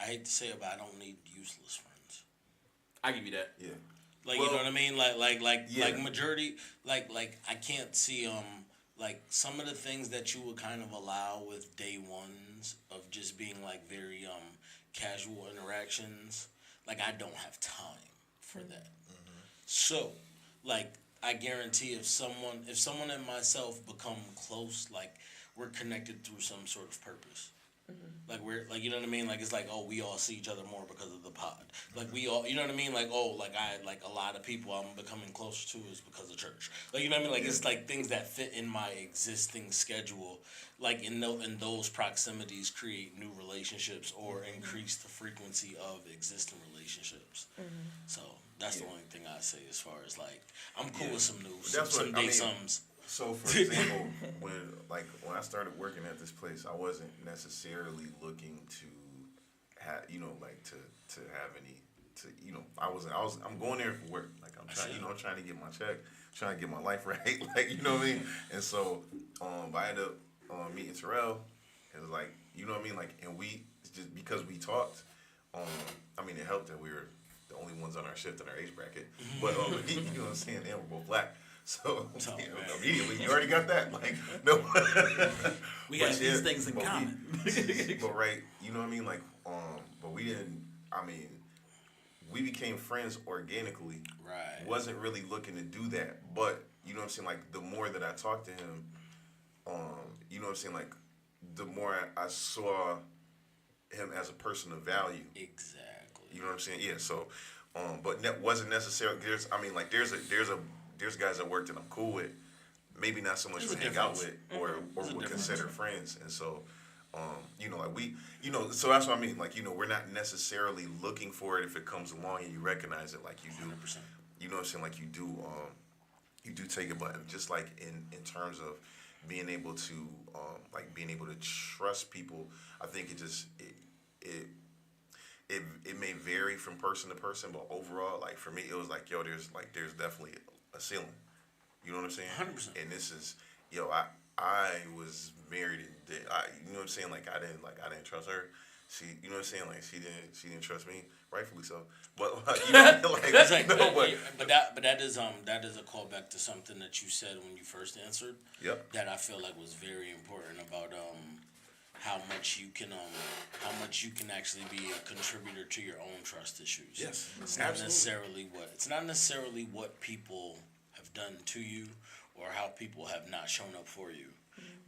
I hate to say it, but I don't need useless friends. I give you that. Yeah. Like, you know what I mean? Like majority. Like I can't see like some of the things that you would kind of allow with day ones of just being like very casual interactions. Like, I don't have time for that. Mm-hmm. So, like, I guarantee if someone and myself become close, like, we're connected through some sort of purpose. Mm-hmm. Like, we're like, you know what I mean? Like, it's like, oh, we all see each other more because of the pod. Like, we all, you know what I mean? Like, oh, like a lot of people I'm becoming closer to is because of church. Like, you know what I mean? Like, it's like things that fit in my existing schedule. Like, in those proximities create new relationships or increase the frequency of existing relationships. Mm-hmm. So that's the only thing I say as far as like, I'm cool with some new, some day sums. So, for example, when I started working at this place, I wasn't necessarily looking to have, to have any, I'm going there for work. Like, I'm trying, I'm trying to get my check, trying to get my life right. Like, you know what I mean? And so, I ended up meeting Terrell, and it was like, you know what I mean? Like, and we, just because we talked, it helped that we were the only ones on our shift in our age bracket. But, you know what I'm saying? And we're both black. So, immediately, you already got that. Like, no. We have these things in common. But, right, you know what I mean? Like, but we didn't, we became friends organically. Right. Wasn't really looking to do that. But, you know what I'm saying? Like, the more that I talked to him, you know what I'm saying? Like, the more I saw him as a person of value. Exactly. You know what I'm saying? Yeah, so, but wasn't necessarily, there's guys at work that I'm cool with, maybe not so much to hang out with or would consider friends. And so, so that's what I mean. Like, we're not necessarily looking for it if it comes along and you recognize it like you do. 100%. You know what I'm saying? Like, you do take it, but just like in terms of being able to, being able to trust people, I think it may vary from person to person, but overall, like, for me, it was like, there's definitely a ceiling. You know what I'm saying? 100%. And this is, I was married and you know what I'm saying? Like, I didn't trust her. she, you know what I'm saying, like she didn't trust me, rightfully so. But you know, like, It's like, no, but that is a callback to something that you said when you first answered. Yep. That I feel like was very important about how much you can actually be a contributor to your own trust issues. Yes, It's not absolutely. necessarily what people have done to you or how people have not shown up for you.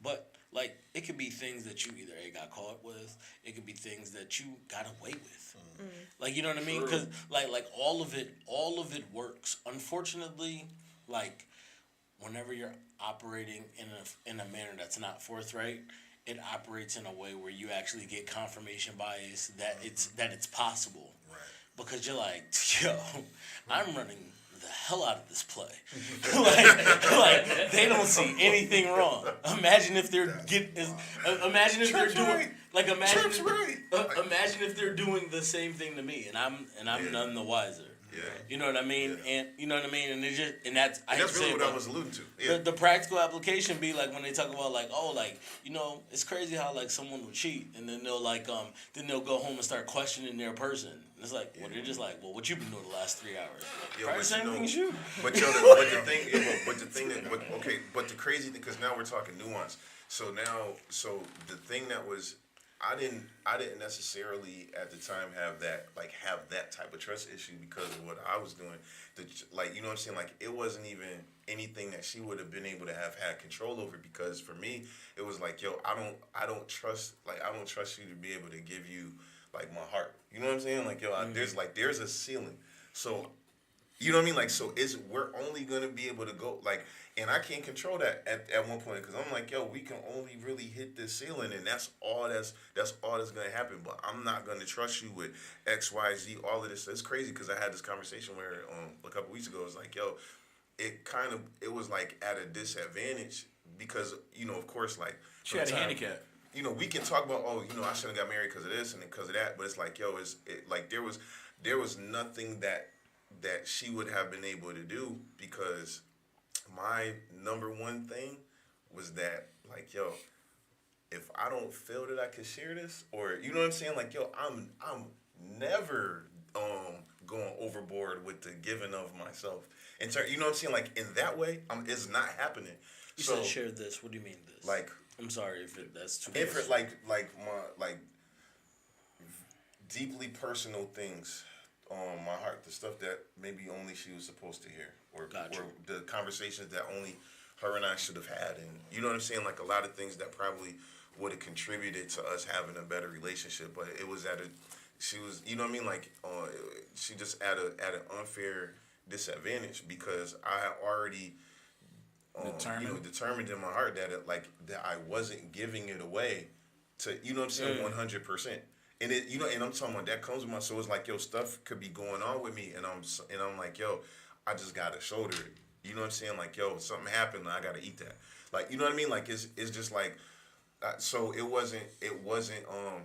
But like it could be things that you either got caught with, it could be things that you got away with. Like, you know what I mean? Because like all of it works. Unfortunately, like whenever you're operating in a manner that's not forthright, it operates in a way where you actually get confirmation bias that it's possible. Right. Because you're like, yo, I'm running the hell out of this play. like they don't see anything wrong. Imagine if they're imagine if they're doing right. like imagine Tripp's right. imagine if they're doing the same thing to me and I'm none the wiser. Yeah. You know what I mean? Yeah. And you know what I mean? And that's Really what I was alluding to. Yeah. the practical application be like when they talk about like, oh, like, you know, it's crazy how like someone will cheat and then they'll like then they'll go home and start questioning their person. And it's like, well, they're just like, well, what you been doing the last 3 hours? Yeah, Probably the same thing as you. But the crazy thing, because now we're talking nuance. So the thing that was, I didn't necessarily at the time have that type of trust issue because of what I was doing. Like, you know what I'm saying? Like, it wasn't even anything that she would have been able to have had control over, because for me, it was like, yo, I don't trust you to be able to give you like my heart. You know what I'm saying? Like, yo, there's a ceiling. So, you know what I mean? Like, so we're only gonna be able to go like, and I can't control that at one point, because I'm like, yo, we can only really hit this ceiling, and that's all that's gonna happen. But I'm not gonna trust you with X, Y, Z, all of this. It's crazy because I had this conversation where a couple weeks ago, it was like, yo, it was like at a disadvantage because, you know, of course, like She had a handicap. You know, we can talk about, oh, you know, I shouldn't have got married because of this and because of that, but it's like, yo, like there was nothing that she would have been able to do, because my number one thing was that, like, yo, if I don't feel that I can share this, or you know what I'm saying, like, yo, I'm never going overboard with the giving of myself. And so, you know what I'm saying, like, in that way, it's not happening. You said share this. What do you mean this? Like, I'm sorry if that's too. If it like my deeply personal things on my heart, the stuff that maybe only she was supposed to hear, or the conversations that only her and I should have had, and you know what I'm saying, like a lot of things that probably would have contributed to us having a better relationship, but it was she was, you know what I mean, like she just at an unfair disadvantage, because I had already determined in my heart that that I wasn't giving it away to, you know what I'm saying, 100%. And it, you know, and I'm talking about that comes with my soul. It's like, yo, stuff could be going on with me, and I'm like, yo, I just gotta shoulder it. You know what I'm saying? Like, yo, something happened, and I gotta eat that. Like, you know what I mean? Like, it's just like, so it wasn't.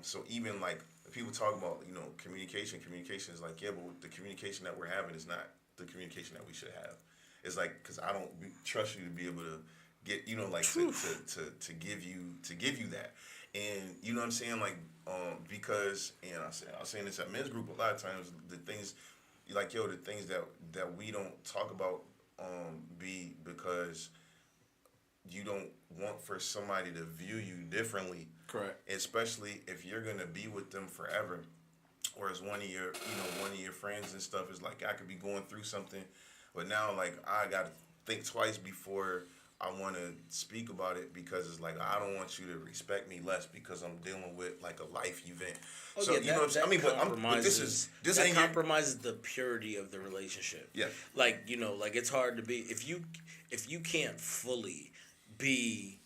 So even like people talk about, you know, communication is like, yeah, but the communication that we're having is not the communication that we should have. It's like, because I don't trust you to be able to get, you know, like to give you that, and you know what I'm saying, like because, and I was saying this at men's group a lot of times, the things like, yo, the things that we don't talk about be because you don't want for somebody to view you differently, correct? Especially if you're gonna be with them forever, or as one of your friends and stuff is like, I could be going through something. But now, like, I got to think twice before I want to speak about it, because it's like, I don't want you to respect me less because I'm dealing with, like, a life event. Oh, so, yeah, you know what I'm saying? I mean, but this ain't compromises the purity of the relationship. Yeah. Like, you know, like, it's hard to be, if you can't fully be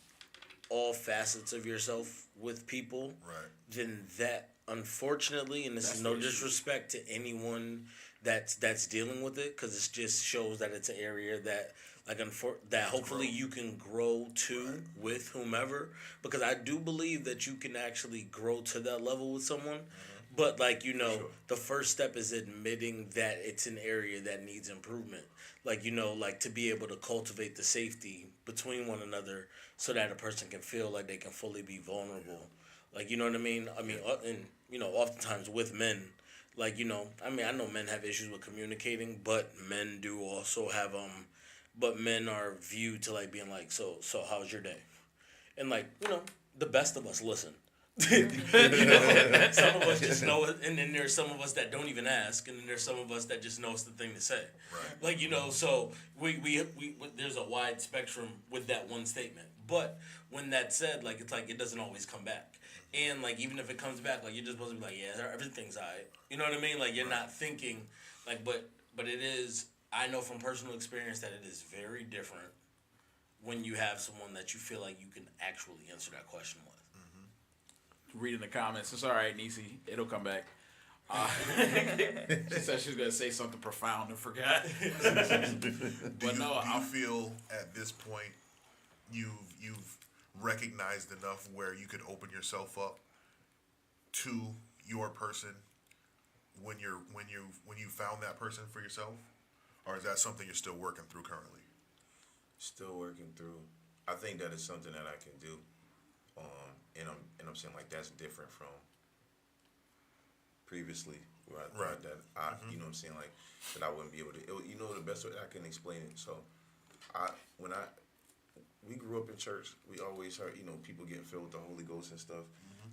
all facets of yourself with people, Right. then that, unfortunately, and this is no disrespect to anyone that's dealing with it, because it just shows that it's an area that that hopefully you can grow to with whomever, because I do believe that you can actually grow to that level with someone, but like, you know, the first step is admitting that it's an area that needs improvement, like, you know, like to be able to cultivate the safety between one another so that a person can feel like they can fully be vulnerable. Like, you know what I mean? I mean, and, you know, oftentimes with men, like, you know, I mean, I know men have issues with communicating, but men do also have, but men are viewed to, like, being like, so how's your day? And, like, you know, the best of us listen. You know, some of us just know it, and then there's some of us that don't even ask, and then there's some of us that just know it's the thing to say. Right. Like, you know, so we there's a wide spectrum with that one statement. But when that's said, like, it's like it doesn't always come back. And, like, even if it comes back, like, you're just supposed to be like, yeah, everything's all right. You know what I mean? Like, you're not thinking, like, but it is, I know from personal experience that it is very different when you have someone that you feel like you can actually answer that question with. Reading the comments. It's all right, Nisi. It'll come back. She said she was going to say something profound and forgot. Do you feel at this point you've recognized enough where you could open yourself up to your person when you found that person for yourself, or is that something you're still working through currently? Still working through. I think that is something that I can do. And I'm saying, like, that's different from previously where I thought that you know what I'm saying, like, that I wouldn't be able to. You know, the best way I can explain it. So, we grew up in church. We always heard, you know, people getting filled with the Holy Ghost and stuff.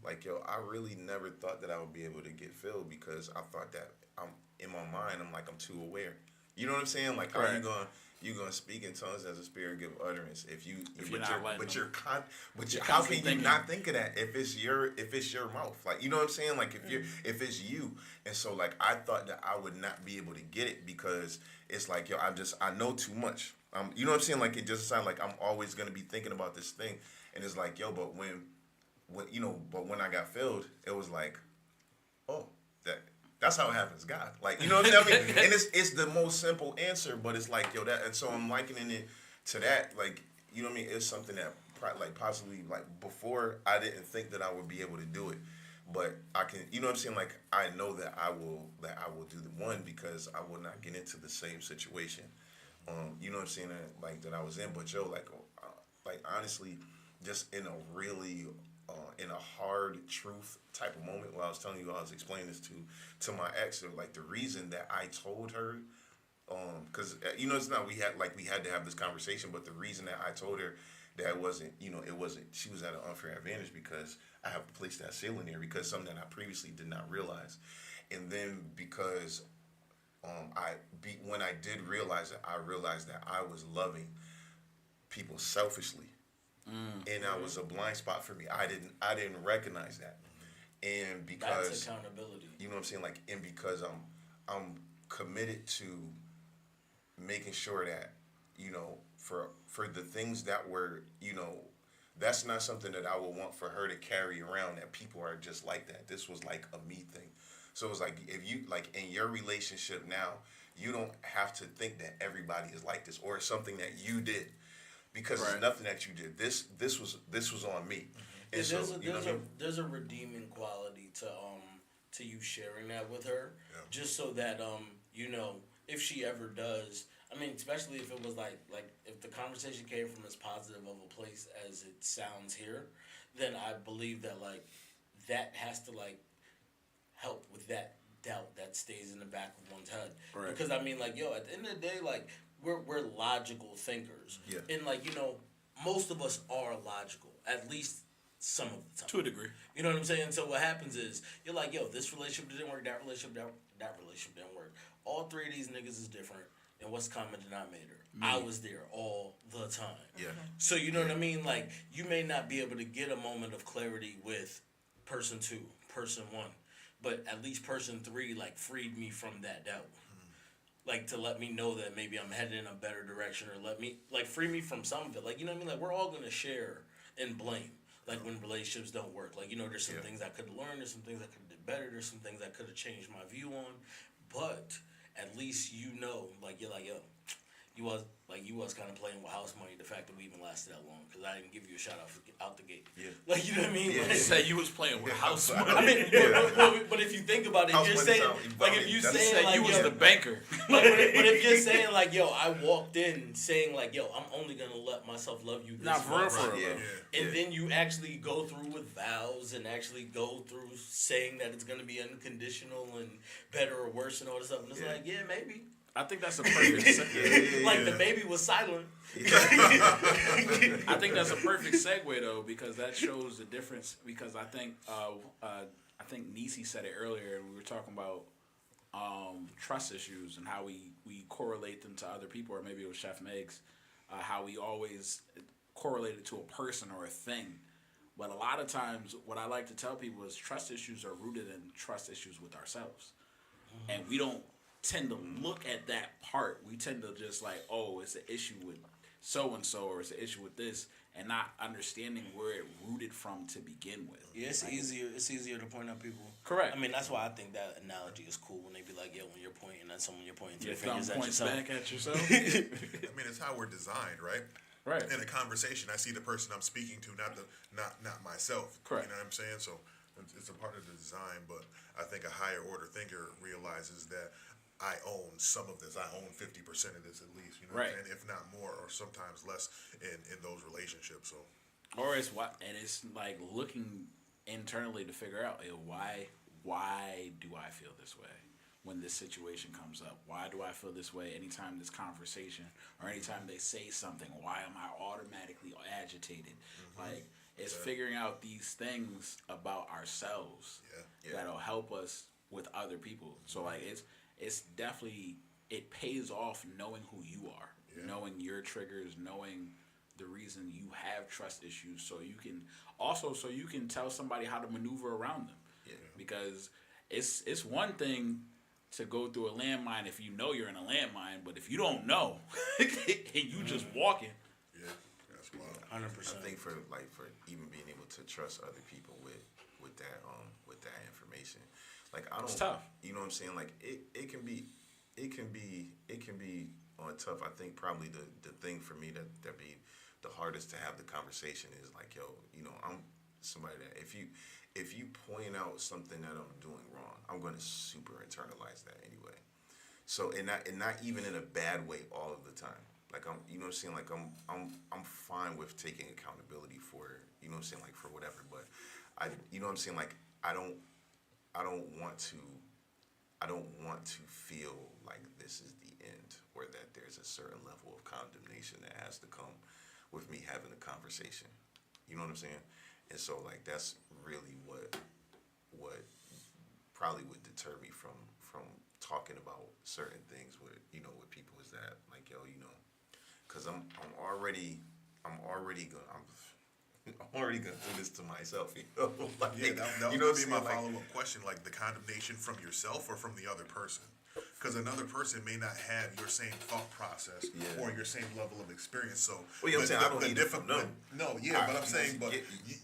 Like, yo, I really never thought that I would be able to get filled because I thought that in my mind, I'm like, I'm too aware. You know what I'm saying? Like, how you gonna speak in tongues as a spirit give utterance if how can you not think of that if it's your mouth? Like, you know what I'm saying? Like, if it's you. And so, like, I thought that I would not be able to get it because it's like, yo, I know too much. You know what I'm saying? Like, it just sounds like I'm always gonna be thinking about this thing, and it's like, yo, but when I got filled, it was like, oh, that's how it happens, God. Like, you know what I'm saying? I mean, and it's the most simple answer, but it's like, yo, that, and so I'm likening it to that. Like, you know what I mean? It's something that, like, possibly, like, before I didn't think that I would be able to do it, but I can, you know what I'm saying? Like, I know that I will do the one because I will not get into the same situation. You know what I'm saying? That I was in, but yo, like honestly, just in a really, in a hard truth type of moment where I was telling you, I was explaining this to my ex, or like the reason that I told her, because you know, it's not we had to have this conversation, but the reason that I told her that it wasn't she was at an unfair advantage because I have placed that ceiling there because something that I previously did not realize, and then because when I did realize it, I realized that I was loving people selfishly. And that was a blind spot for me. I didn't recognize that. And because that's accountability. You know what I'm saying? Like, and because I'm committed to making sure that, you know, for the things that were, you know, that's not something that I would want for her to carry around, that people are just like that. This was like a me thing. So it's like, if you, like, in your relationship now, you don't have to think that everybody is like this or something that you did, because it's nothing that you did. This was on me. And there's a redeeming quality to you sharing that with her, just so that you know, if she ever does. I mean, especially if it was like if the conversation came from as positive of a place as it sounds here, then I believe that, like, that has to, like, help with that doubt that stays in the back of one's head. Right. Because I mean, like, yo, at the end of the day, like, we're logical thinkers. Yeah. And, like, you know, most of us are logical, at least some of the time. To a degree. You know what I'm saying? So what happens is, you're like, yo, this relationship didn't work, that relationship didn't work. All three of these niggas is different. And what's the common denominator? I was there all the time. Yeah. So you know what I mean? Like, you may not be able to get a moment of clarity with person 2, person 1, but at least person 3, like, freed me from that doubt. Like, to let me know that maybe I'm headed in a better direction, or let me, like, free me from some of it. Like, you know what I mean? Like, we're all going to share and blame, like, when relationships don't work. Like, you know, there's some things I could have learned, there's some things I could have did better, there's some things I could have changed my view on, but at least you know, like, you're like, yo, you was kind of playing with house money. The fact that we even lasted that long, because I didn't give you a shout out the gate. Yeah. Like, you know what I mean? Yeah. Like, You said you was playing with house money. I mean, but if you think about it, House you're money saying sound- like I if mean, you that's- saying Said like you was yo, the banker. but if you're saying like yo, I walked in saying like yo, I'm only gonna let myself love you. This Nah, for real, much. for real. Yeah. bro. And then you actually go through with vows and actually go through saying that it's gonna be unconditional and better or worse and all this stuff. And it's Yeah. like, yeah, maybe. I think that's a perfect. Like the baby was silent. I think that's a perfect segue though, because that shows the difference. Because I think Nisi said it earlier. We were talking about trust issues and how we correlate them to other people, or maybe it was Chef Meg's, how we always correlate it to a person or a thing. But a lot of times, what I like to tell people is trust issues are rooted in trust issues with ourselves, and we don't tend to look at that part. We tend to just like, oh, it's an issue with so and so, or it's an issue with this, and not understanding where it rooted from to begin with. Yeah, it's easier. It's easier to point out people. Correct. I mean, that's why I think that analogy is cool when they be like, "Yo, when you're pointing at someone, you're pointing three Your thumb fingers at points yourself." back at yourself. I mean, it's how we're designed, right? Right. In a conversation, I see the person I'm speaking to, not myself. Correct. You know what I'm saying? So it's a part of the design, but I think a higher order thinker realizes that I own some of this. I own 50% of this at least. You know what I'm saying? If not more, or sometimes less in those relationships. So. Or it's it's like looking internally to figure out, hey, why do I feel this way when this situation comes up? Why do I feel this way anytime this conversation or anytime they say something? Why am I automatically agitated? Mm-hmm. Like, it's figuring out these things about ourselves that'll help us with other people. So like it's definitely, it pays off knowing who you are, knowing your triggers, knowing the reason you have trust issues, so you can tell somebody how to maneuver around them. Yeah. Because it's one thing to go through a landmine if you know you're in a landmine, but if you don't know and you just walking. Yeah, that's wild. 100%. I think for even being able to trust other people with that information, like I don't. It's tough. You know what I'm saying? Like it can be tough. I think probably the thing for me that be the hardest to have the conversation is like, yo, you know, I'm somebody that if you point out something that I'm doing wrong, I'm going to super internalize that anyway. So and not even in a bad way all of the time. Like I'm, you know what I'm saying? Like I'm fine with taking accountability for, you know what I'm saying, like for whatever. But you know what I'm saying? Like I don't want to feel like this is the end, or that there's a certain level of condemnation that has to come with me having a conversation. You know what I'm saying? And so like that's really what probably would deter me from talking about certain things with people, is that like, yo, you know, because I'm already gonna do this to myself, you know. Like, Yeah, that you would know what be I'm my saying? Like, follow-up question, like the condemnation from yourself or from the other person. Because another person may not have your same thought process or your same level of experience. So, well, you know what I'm saying? I don't need it from them. No, but I'm saying, but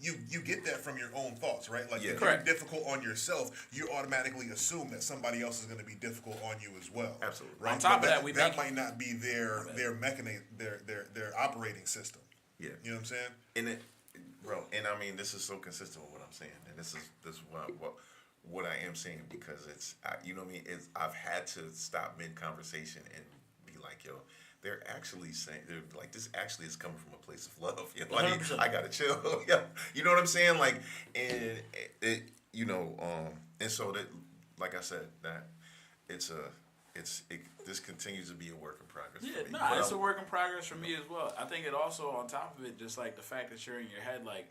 you get that from your own thoughts, right? Like, if Correct. you're difficult on yourself, you automatically assume that somebody else is going to be difficult on you as well. Absolutely. Right? On top But of that, that might not be their mechanism, their operating system. Yeah. You know what I'm saying? And and I mean, this is so consistent with what I'm saying, and this is what I am saying, because you know what I mean. I've had to stop mid conversation and be like, yo, they're like, this actually is coming from a place of love. You know, I gotta chill. Yeah, you know what I'm saying? Like, and it, you know, and so that, like I said, that this continues to be a work in progress. Yeah, for me. no, it's a work in progress for me as well. I think it also, on top of it, just like the fact that you're in your head, like,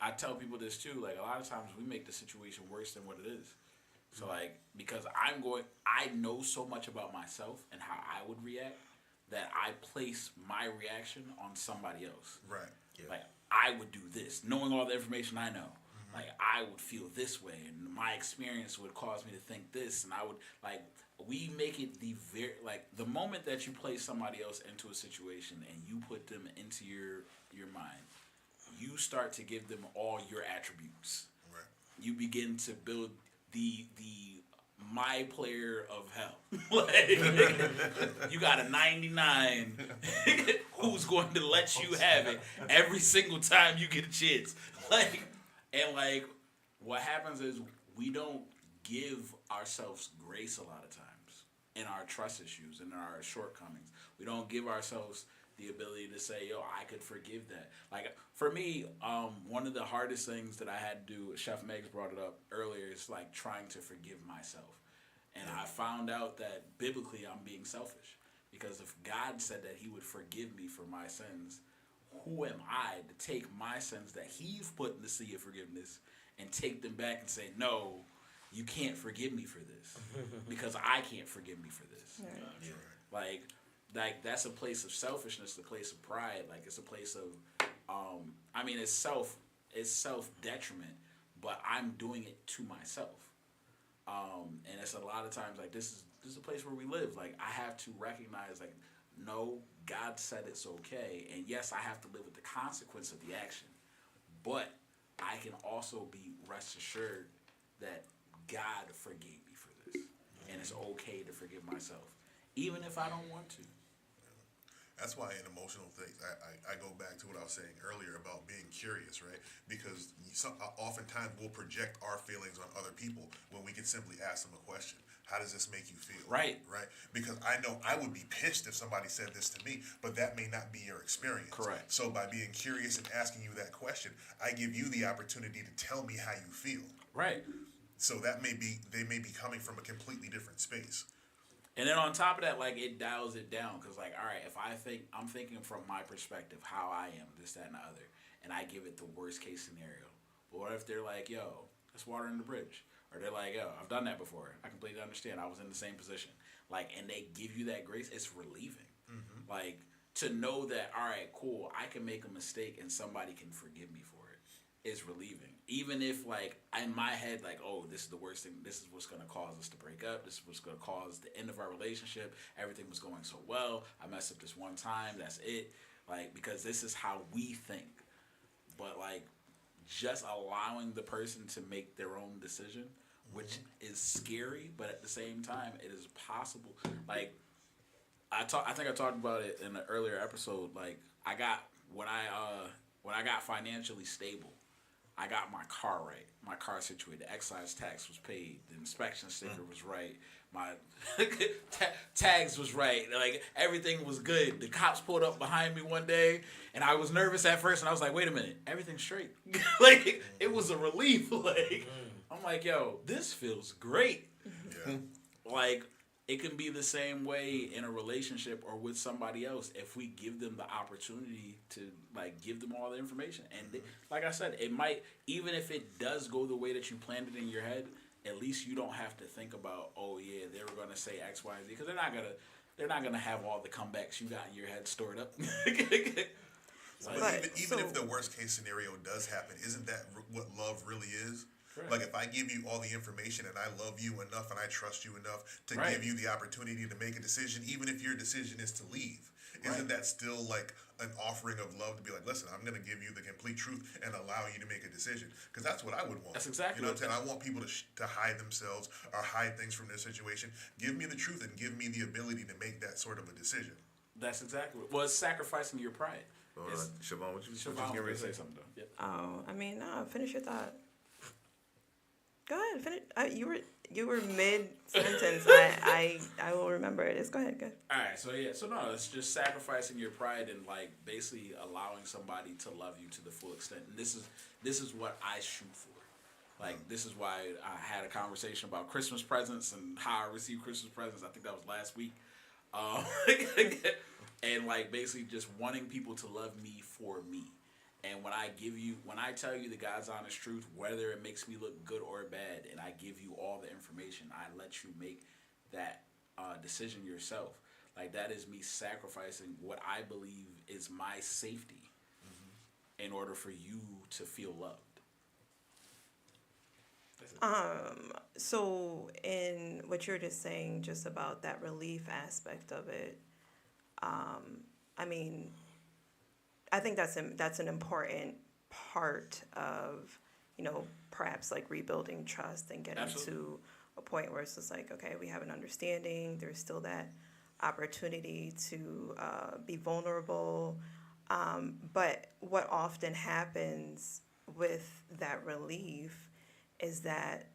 I tell people this too, like, a lot of times we make the situation worse than what it is. So, like, because I know so much about myself and how I would react, that I place my reaction on somebody else. Right. Yeah. Like, I would do this, knowing all the information I know. Mm-hmm. Like, I would feel this way, and my experience would cause me to think this, and I would, like, we make it the moment that you place somebody else into a situation and you put them into your mind, you start to give them all your attributes. Right. You begin to build the my player of hell. Like, you got a 99 who's going to let you have it every single time you get a chance. Like, and like, what happens is we don't give ourselves grace a lot of times in our trust issues and in our shortcomings. We don't give ourselves the ability to say, yo, I could forgive that. Like, for me, one of the hardest things that I had to do, Chef Megs brought it up earlier, is like trying to forgive myself. And I found out that biblically I'm being selfish. Because if God said that he would forgive me for my sins, who am I to take my sins that he's put in the sea of forgiveness and take them back and say, no, you can't forgive me for this because I can't forgive me for this. Like that's a place of selfishness, a place of pride. Like, it's a place of, I mean, it's self detriment, but I'm doing it to myself. And it's a lot of times like this is a place where we live. Like, I have to recognize, like, no, God said it's okay, and yes, I have to live with the consequence of the action, but I can also be rest assured that God forgave me for this, and it's okay to forgive myself, even if I don't want to. That's why in emotional things, I go back to what I was saying earlier about being curious, right? Because oftentimes we'll project our feelings on other people when we can simply ask them a question. How does this make you feel? Right. Right? Because I know I would be pissed if somebody said this to me, but that may not be your experience. Correct. So by being curious and asking you that question, I give you the opportunity to tell me how you feel. Right. So they may be coming from a completely different space. And then on top of that, like, it dials it down, because, like, all right, if I'm thinking from my perspective, how I am, this, that, and the other, and I give it the worst case scenario. But what if they're like, yo, it's water in the bridge? Or they're like, yo, I've done that before. I completely understand. I was in the same position. Like, and they give you that grace, it's relieving. Mm-hmm. Like, to know that, all right, cool, I can make a mistake and somebody can forgive me for it is relieving. Even if, like, in my head, like, oh, this is the worst thing. This is what's going to cause us to break up. This is what's going to cause the end of our relationship. Everything was going so well. I messed up this one time. That's it. Like, because this is how we think. But, like, just allowing the person to make their own decision, which is scary, but at the same time, it is possible. Like, I think I talked about it in an earlier episode. Like, when I got financially stable, I got my car right. My car situated. The excise tax was paid. The inspection sticker was right. My tags was right. Like, everything was good. The cops pulled up behind me one day, and I was nervous at first, and I was like, wait a minute, everything's straight. Like, it was a relief. Like, I'm like, yo, this feels great. Yeah. Like, it can be the same way in a relationship or with somebody else if we give them the opportunity to, like, give them all the information. And like I said, it might, even if it does go the way that you planned it in your head, at least you don't have to think about, oh yeah, they were going to say X, Y, and Z, because they're not gonna have all the comebacks you got in your head stored up. But even if the worst case scenario does happen, isn't that what love really is? Right. Like, if I give you all the information and I love you enough and I trust you enough to give you the opportunity to make a decision, even if your decision is to leave, isn't that still like an offering of love to be like, listen, I'm going to give you the complete truth and allow you to make a decision? Because that's what I would want. That's exactly, you know what I'm saying? I want people to hide themselves or hide things from their situation. Give me the truth and give me the ability to make that sort of a decision. That's exactly what. Well, it's sacrificing your pride. Siobhan, what you getting ready to say something though? Yep. Oh, I mean, no. Finish your thought. Go ahead. Finish. You were mid sentence. I will remember it. Go ahead. Go. All right. So no, it's just sacrificing your pride and, like, basically allowing somebody to love you to the full extent. And this is what I shoot for. Like, this is why I had a conversation about Christmas presents and how I receive Christmas presents. I think that was last week. And, like, basically just wanting people to love me for me. And when I tell you the God's honest truth, whether it makes me look good or bad, and I give you all the information, I let you make that decision yourself. Like, that is me sacrificing what I believe is my safety in order for you to feel loved. So in what you're just saying, just about that relief aspect of it, I mean, I think that's an important part of, perhaps, like, rebuilding trust and getting to a point where it's just like, okay, we have an understanding. There's still that opportunity to be vulnerable. But what often happens with that relief is that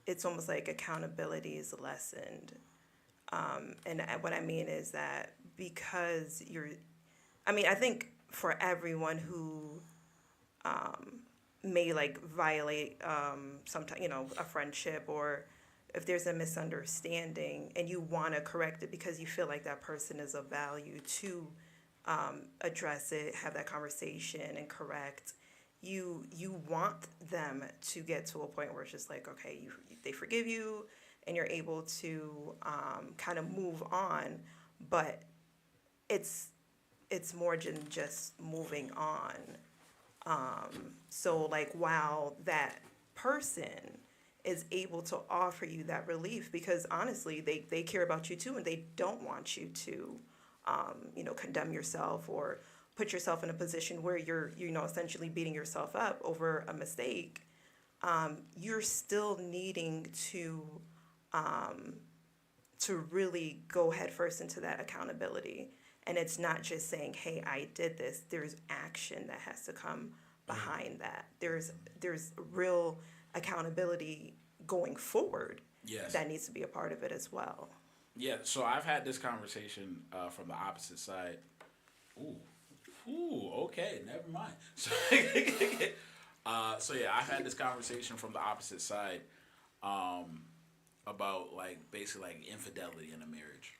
it's almost like accountability is lessened. And what I mean is that because I think for everyone who may like violate sometimes, a friendship, or if there's a misunderstanding and you want to correct it because you feel like that person is of value to address it, have that conversation and correct, you want them to get to a point where it's just like, okay, they forgive you and you're able to kind of move on, but it's more than just moving on. So like, while that person is able to offer you that relief, because honestly they care about you too, and they don't want you to condemn yourself or put yourself in a position where you're essentially beating yourself up over a mistake. You're still needing to really go head first into that accountability. And it's not just saying, hey, I did this. There's action that has to come behind that. There's real accountability going forward. Yes. That needs to be a part of it as well. Yeah, so I've had this conversation from the opposite side. Ooh, okay, never mind. So yeah, I've had this conversation from the opposite side about like basically like infidelity in a marriage.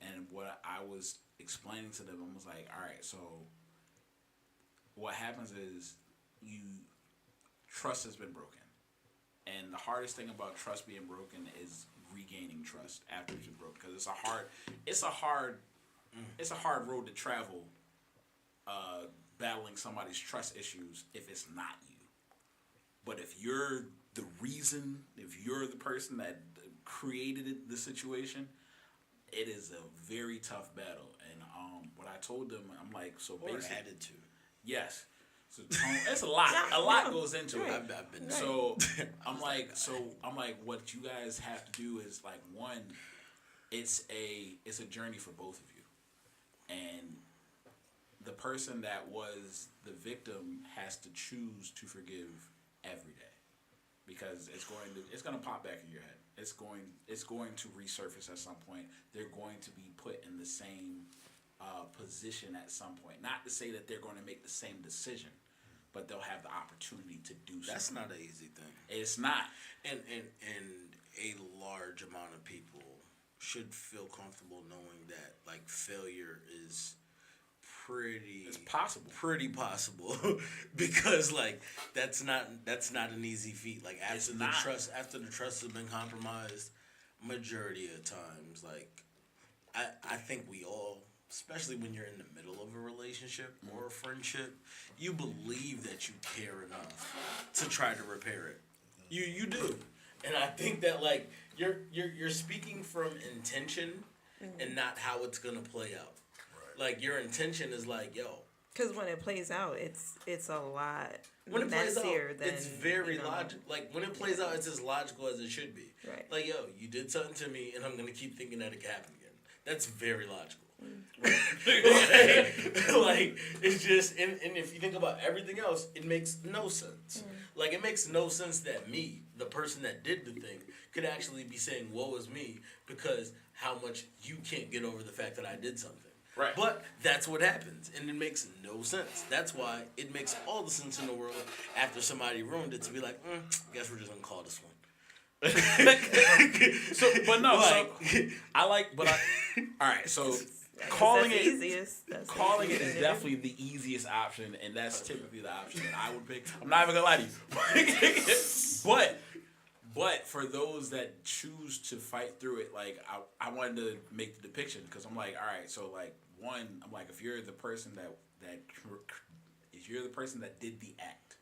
And what I was explaining to them, I was like, all right, so what happens is trust has been broken. And the hardest thing about trust being broken is regaining trust after it's been broken, because it's a hard road to travel, battling somebody's trust issues if it's not you. But if you're the reason, if you're the person that created the situation, it is a very tough battle. And what I told them, I'm like, so basically, or attitude. Yes. So it's a lot. A lot goes into it. I've been so I'm like, what you guys have to do is like, one, it's a journey for both of you, and the person that was the victim has to choose to forgive every day, because it's going to pop back in your head. It's going to resurface at some point. They're going to be put in the same position at some point. Not to say that they're going to make the same decision, but they'll have the opportunity to do so. That's not an easy thing. It's not. And a large amount of people should feel comfortable knowing that like failure is it's possible. Pretty possible. Because like that's not an easy feat. Like after the trust has been compromised, majority of times, like I think we all, especially when you're in the middle of a relationship or a friendship, you believe that you care enough to try to repair it. You do. And I think that like you're speaking from intention and not how it's gonna play out. Right. Like your intention is like, yo. Because when it plays out, it's a lot when it plays out, than, it's very logical. Like when it plays out, it's as logical as it should be. Right. Like, yo, you did something to me, and I'm gonna keep thinking that it could happen again. That's very logical. Like it's just, and if you think about everything else, it makes no sense. Like it makes no sense that me, the person that did the thing, could actually be saying woe is me because how much you can't get over the fact that I did something. Right. But that's what happens, and it makes no sense. That's why it makes all the sense in the world after somebody ruined it to be like, guess we're just gonna call this one. All right, so calling it is definitely the easiest option, and that's typically the option that I would pick. I'm not even gonna lie to you, but for those that choose to fight through it, like I wanted to make the depiction, because I'm like, all right, so like one, I'm like, if you're the person that did the act,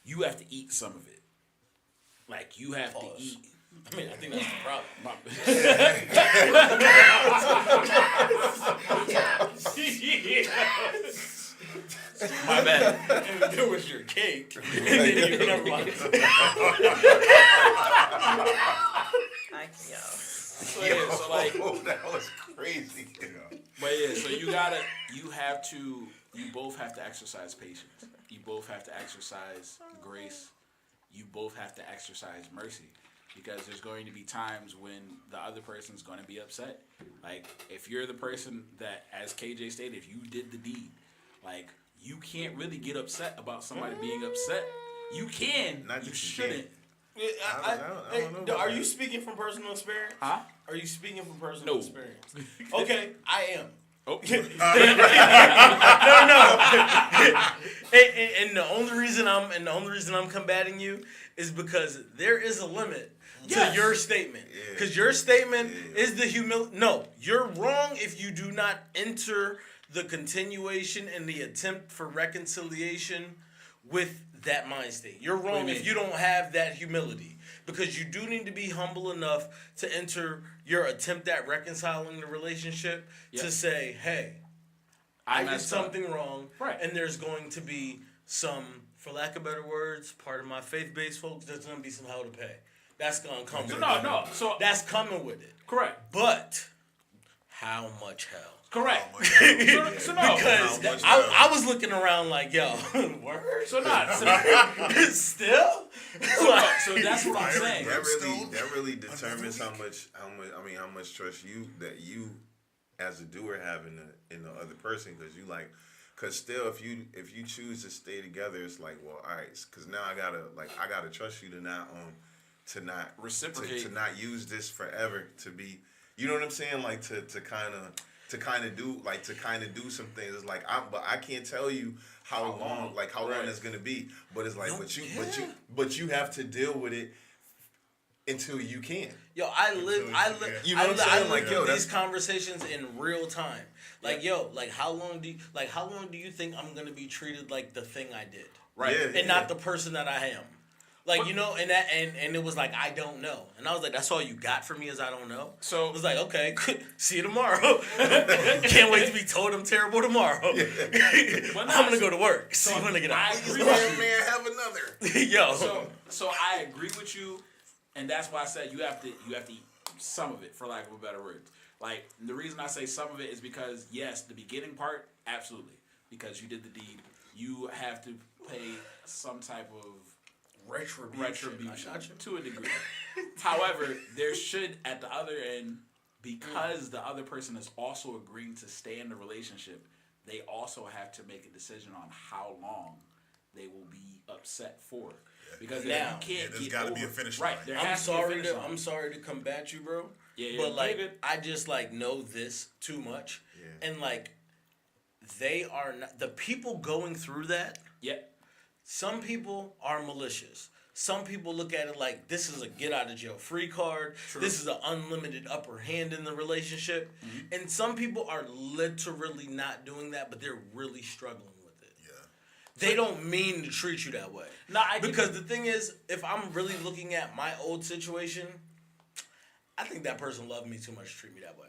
you have to eat some of it. Like you have to eat. I mean, I think that's the problem. My bad. If there was your cake, never mind. Yo. So yeah, so like, that was crazy. but yeah, so you both have to exercise patience. You both have to exercise grace. You both have to exercise mercy. Because there's going to be times when the other person's going to be upset. Like, if you're the person that, as KJ stated, if you did the deed, like, you can't really get upset about somebody being upset. You can. Not that You you shouldn't. I don't know about Are that. you speaking from personal experience? Huh? Are you speaking from personal No. experience? Okay, I am. Oh. And the only reason I'm combating you is because there is a limit to your statement. Because your statement is the humility. No, you're wrong if you do not enter the continuation and the attempt for reconciliation with that mind state. You're wrong if you don't have that humility. Because you do need to be humble enough to enter your attempt at reconciling the relationship to say, hey, I did something wrong, and there's going to be some, for lack of better words, part of my faith-based folks, there's going to be some hell to pay. That's going to come with it. So that's coming with it. Correct. But how much hell? Correct. So no, because I was looking around like, yo, word? So not. Still? So that's what I'm saying. That really determines how much trust you as a doer have in the other person, because still if you choose to stay together, it's like, well, all right, because now I gotta trust you to not reciprocate, to not use this forever, to be, you know what I'm saying, like to kind of do some things. It's like but I can't tell you how long it's gonna be, but it's like but you have to deal with it until you can. Yo, I live you know what I'm saying? Like, yo, these conversations in real time. Like, yo, like how long do you think I'm gonna be treated like the thing I did? Right. And not the person that I am. Like, you know, and it was like, I don't know. And I was like, that's all you got for me is I don't know? So it was like, okay, see you tomorrow. Can't wait to be told I'm terrible tomorrow. I'm going to go to work. See when I get out. Man, have another. Yo. So I agree with you, and that's why I said you have to eat some of it, for lack of a better word. Like, the reason I say some of it is because, yes, the beginning part, absolutely. Because you did the deed. You have to pay some type of retribution to a degree. However, there should, at the other end, because the other person is also agreeing to stay in the relationship, they also have to make a decision on how long they will be upset for. Because now, you can't there's got to be a finish line. Right. I'm sorry to combat you, bro. But like, I just like know this too much, and like, they are not the people going through that. Yeah. Some people are malicious. Some people look at it like this is a get out of jail free card. True. This is an unlimited upper hand in the relationship. Mm-hmm. And some people are literally not doing that, but they're really struggling with it. Yeah. They don't mean to treat you that way. Because the thing is, if I'm really looking at my old situation, I think that person loved me too much to treat me that way.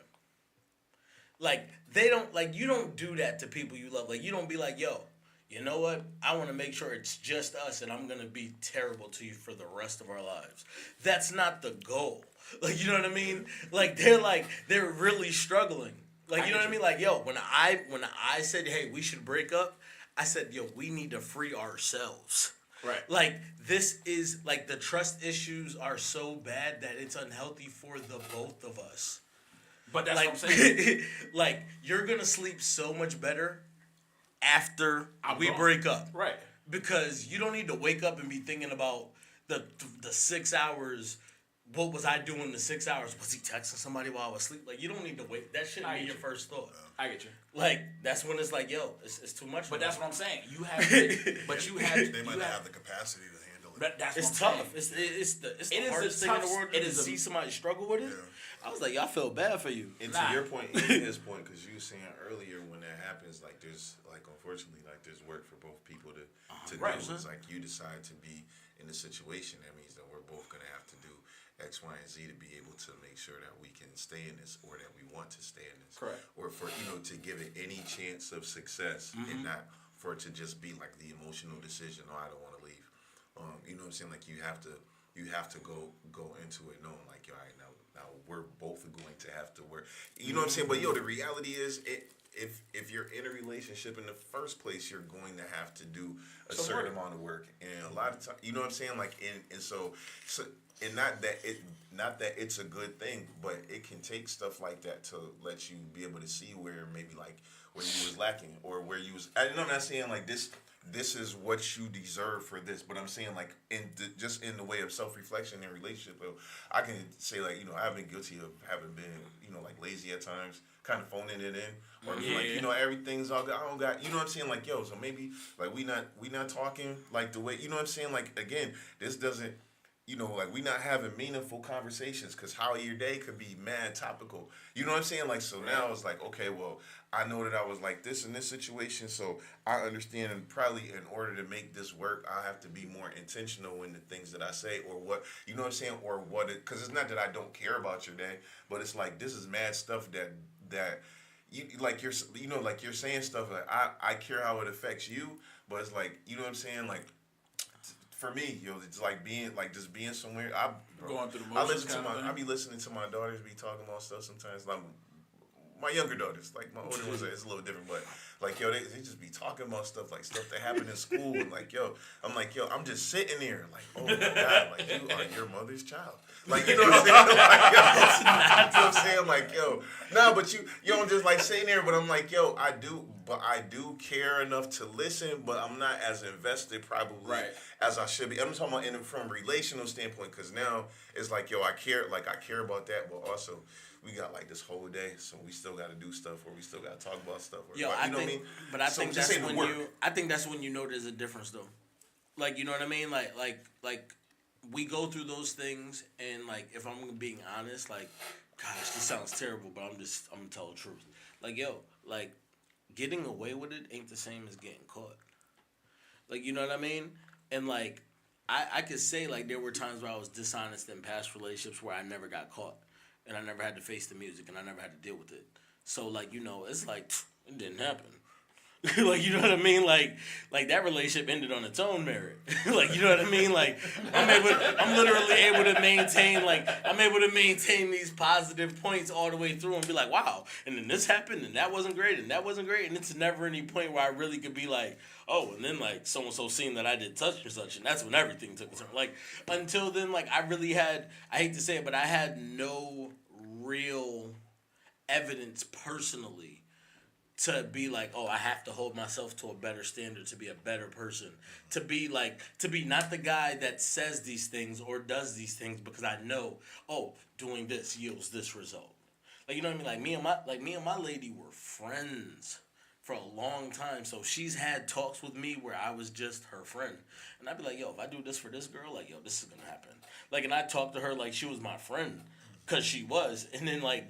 Like, they don't, like, you don't do that to people you love. Like, you don't be like, yo, you know what? I want to make sure it's just us, and I'm going to be terrible to you for the rest of our lives. That's not the goal. Like, you know what I mean? Like, they're really struggling. Like, you know what I mean? Like, yo, when I said, hey, we should break up, I said, yo, we need to free ourselves. Right. Like, this is, like, the trust issues are so bad that it's unhealthy for the both of us. But that's like, what I'm saying. Like, you're going to sleep so much better after we break up. Right. Because you don't need to wake up and be thinking about the 6 hours. What was I doing the 6 hours? Was he texting somebody while I was asleep? Like, you don't need to wait. That shouldn't be your first thought. I get you. Like, that's when it's like, yo, it's too much. But that's what I'm saying. You have to, but you have to. They might not have the capacity to handle it. But that's it's what I'm tough. saying. It's the hardest thing in the world to see somebody struggle with it. Yeah. I was like, I feel bad for you. And to your point, his point, because you were saying earlier, when that happens, like, there's, like, unfortunately, like, there's work for both people to do. It's like, you decide to be in a situation, that means that we're both going to have to do X, Y, and Z to be able to make sure that we can stay in this, or that we want to stay in this. Correct. Or for, to give it any chance of success, and not for it to just be like the emotional decision, oh, I don't want to leave. You know what I'm saying? Like, you have to you have to go into it knowing like, all right, now we're both going to have to work. You know what I'm saying? But the reality is, if you're in a relationship in the first place, you're going to have to do a certain amount of work, and a lot of time, you know what I'm saying? Like, and so and not that it's a good thing, but it can take stuff like that to let you be able to see where maybe like where you was lacking or where you was. I'm not saying like this is what you deserve for this, but I'm saying like just in the way of self-reflection in relationship, I can say like, I've been guilty of having been, like lazy at times, kind of phoning it in, or being like, everything's all good. I don't got, you know what I'm saying? Like, so maybe like we not talking like the way, you know what I'm saying? Like, again, this doesn't, like we not having meaningful conversations because how your day could be mad topical. You know what I'm saying? Like, so now it's like, okay, well, I know that I was like this in this situation, so I understand, and probably in order to make this work, I have to be more intentional in the things that I say or what, you know what I'm saying? Or what it, because it's not that I don't care about your day, but it's like, this is mad stuff that you, like you're, like you're saying stuff like, I care how it affects you, but it's like, you know what I'm saying? Like, for me, it's like just being somewhere. Going through the motions. I be listening to my daughters be talking about stuff sometimes. Like my younger daughters, like my older ones, it's a little different. But like they just be talking about stuff like stuff that happened in school. And like I'm like I'm just sitting there like, oh my God, like you are your mother's child. Like, you know what I'm saying? Like, you know what I'm saying? Like, but I'm just like sitting there, but I'm like, I do care enough to listen, but I'm not as invested probably as I should be. I'm talking about from a relational standpoint, because now it's like, I care about that, but also we got like this whole day, so we still got to do stuff, or we still got to talk about stuff. Or, I think, but I think that's when I think that's when you know there's a difference, though. Like, you know what I mean? Like we go through those things, and like if I'm being honest, like, gosh, this sounds terrible, but I'm gonna tell the truth. Like, like getting away with it ain't the same as getting caught. Like, you know what I mean? And like I could say like there were times where I was dishonest in past relationships where I never got caught, and I never had to face the music, and I never had to deal with it. So like, it's like it didn't happen. Like, you know what I mean? Like that relationship ended on its own merit. Like, you know what I mean? Like I'm literally able to maintain these positive points all the way through and be like, wow. And then this happened, and that wasn't great, and that wasn't great, and it's never any point where I really could be like, oh, and then like so and so seen that I did such and such, and that's when everything took a turn. Like until then, like I hate to say it, but I had no real evidence personally to be like, oh, I have to hold myself to a better standard to be a better person. To be not the guy that says these things or does these things because I know, oh, doing this yields this result. Like, you know what I mean? Like me and my lady were friends for a long time. So she's had talks with me where I was just her friend. And I'd be like, if I do this for this girl, like, this is gonna happen. Like, and I talked to her like she was my friend. Cause she was. And then like,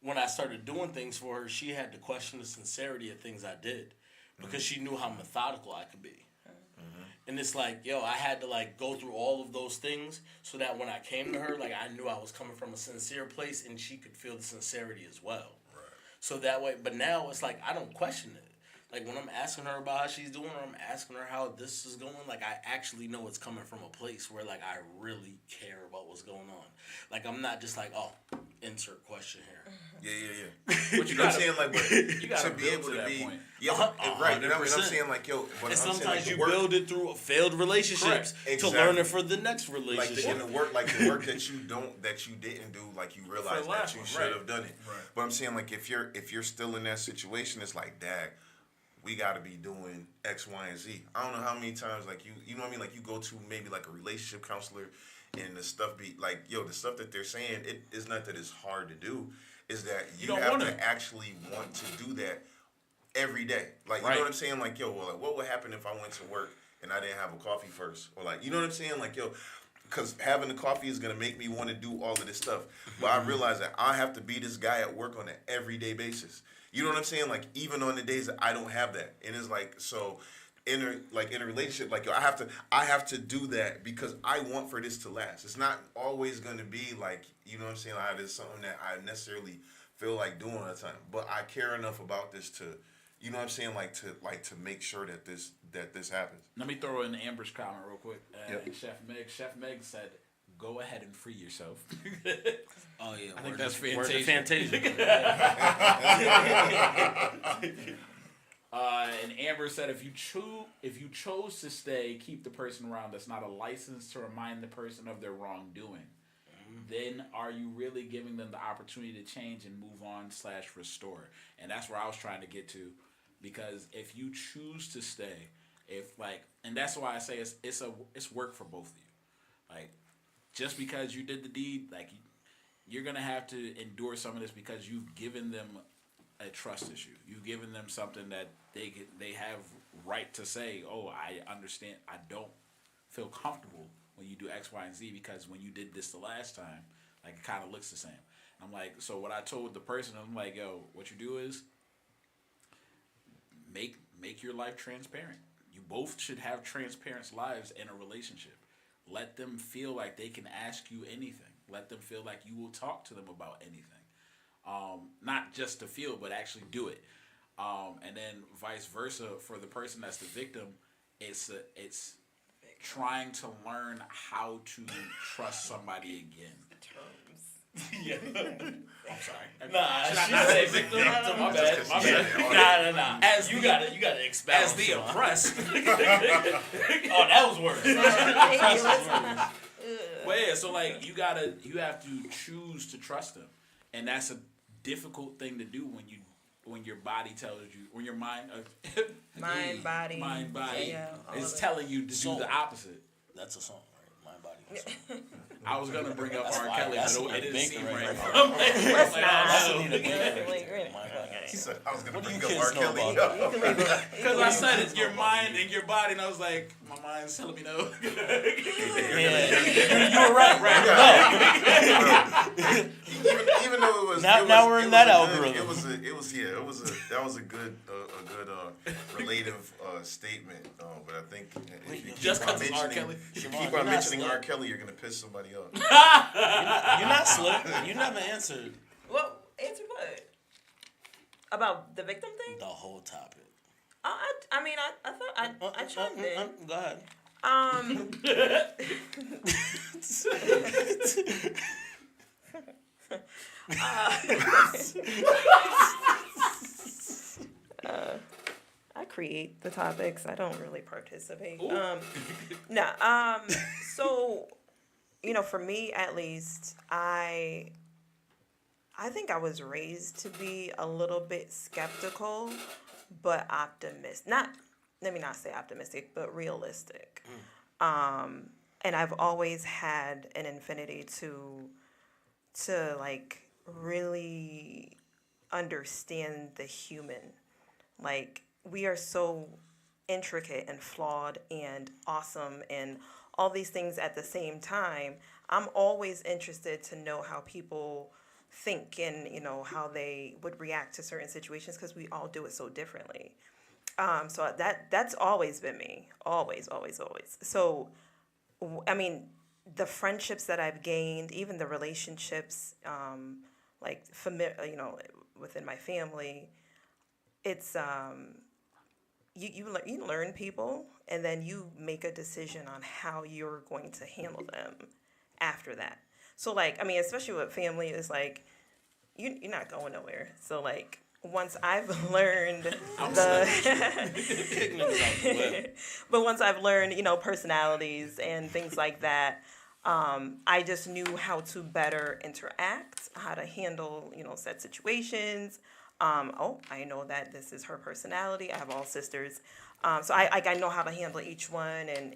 when I started doing things for her, she had to question the sincerity of things I did because she knew how methodical I could be. Mm-hmm. And it's like, I had to like go through all of those things so that when I came to her, like I knew I was coming from a sincere place and she could feel the sincerity as well. Right. So that way, but now it's like, I don't question it. Like when I'm asking her about how she's doing or I'm asking her how this is going, like I actually know it's coming from a place where like I really care about what's going on. Like I'm not just like, oh, insert question here. Yeah. But you know what I'm saying? Like, but you gotta to be able to be, point. Right. And I'm saying like, but and sometimes like you build it through failed relationships to learn it for the next relationship. Like the work that you didn't do, like you realize that you should have done it. Right. But I'm saying like if you're still in that situation, it's like, dad, we got to be doing X, Y, and Z. I don't know how many times, like, you know what I mean? Like, you go to maybe, like, a relationship counselor, and the stuff be, like, the stuff that they're saying, it is not that it's hard to do. Is that you have to actually want to do that every day. Like, you know what I'm saying? Like, what would happen if I went to work and I didn't have a coffee first? Or, like, you know what I'm saying? Like, because having the coffee is going to make me want to do all of this stuff. But I realize that I have to be this guy at work on an everyday basis. You know what I'm saying? Like, even on the days that I don't have that. And it's like, so in a relationship, like, I have to do that because I want for this to last. It's not always going to be like, you know what I'm saying? Like, it's something that I necessarily feel like doing all the time. But I care enough about this to You know what I'm saying? Like to make sure that this happens. Let me throw in Amber's comment real quick. Yep. Chef Meg said, "Go ahead and free yourself." Oh yeah, I think that's Fantasia. And Amber said, if you chose to stay, keep the person around. That's not a license to remind the person of their wrongdoing. Then are you really giving them the opportunity to change and move on / restore? And that's where I was trying to get to, because if you choose to stay, and that's why I say it's work for both of you. Like, just because you did the deed, like, you're gonna have to endure some of this because you've given them a trust issue. You've given them something that they have right to say, oh, I understand. I don't feel comfortable when you do X, Y, and Z because when you did this the last time, like, it kind of looks the same. I'm like, so what I told the person, I'm like, yo, what you do is make your life transparent. You both should have transparent lives in a relationship. Let them feel like they can ask you anything. Let them feel like you will talk to them about anything. Not just to feel, but actually do it. And then vice versa for the person that's the victim, it's trying to learn how to trust somebody again. Yeah. I'm sorry. Nah, should I not say victim? My bad. Nah. As you gotta expound. As the oppressed. Oh, that was worse. Well, yeah. So like you have to choose to trust them, and that's a difficult thing to do when your body tells you, when your mind body is telling you to do the opposite. That's a song, right? Mind, body, soul. I was gonna bring up R. Kelly, but it didn't seem right. Let's He said, I was going to What do bring you up R. kids know Kelly. about Because I said it's your mind and your body, and I was like, my mind's telling me no. Yeah, you were right. Even though it was Now we're in that algorithm. That was a good relative statement. But I think if you Just because it's R. Kelly. if you keep on mentioning R. Kelly, you're gonna piss somebody off. You're not slick. You never answered Well, answer what? About the victim thing? the whole topic. I mean, I thought I chimed in. Go ahead. I create the topics. I don't really participate. So, for me at least, I think I was raised to be a little bit skeptical, but optimistic. Let me not say optimistic, but realistic. And I've always had an affinity to like really understand the human. Like, we are so intricate and flawed and awesome and all these things at the same time. I'm always interested to know how people think and, how they would react to certain situations because we all do it so differently. So that's always been me. Always, always, always. So, I mean, the friendships that I've gained, even the relationships, within my family, it's you learn people and then you make a decision on how you're going to handle them after that. So especially with family, it's like you're not going nowhere. So once I've learned but once I've learned, personalities and things like that, I just knew how to better interact, how to handle, set situations. I know that this is her personality. I have all sisters. So I know how to handle each one and,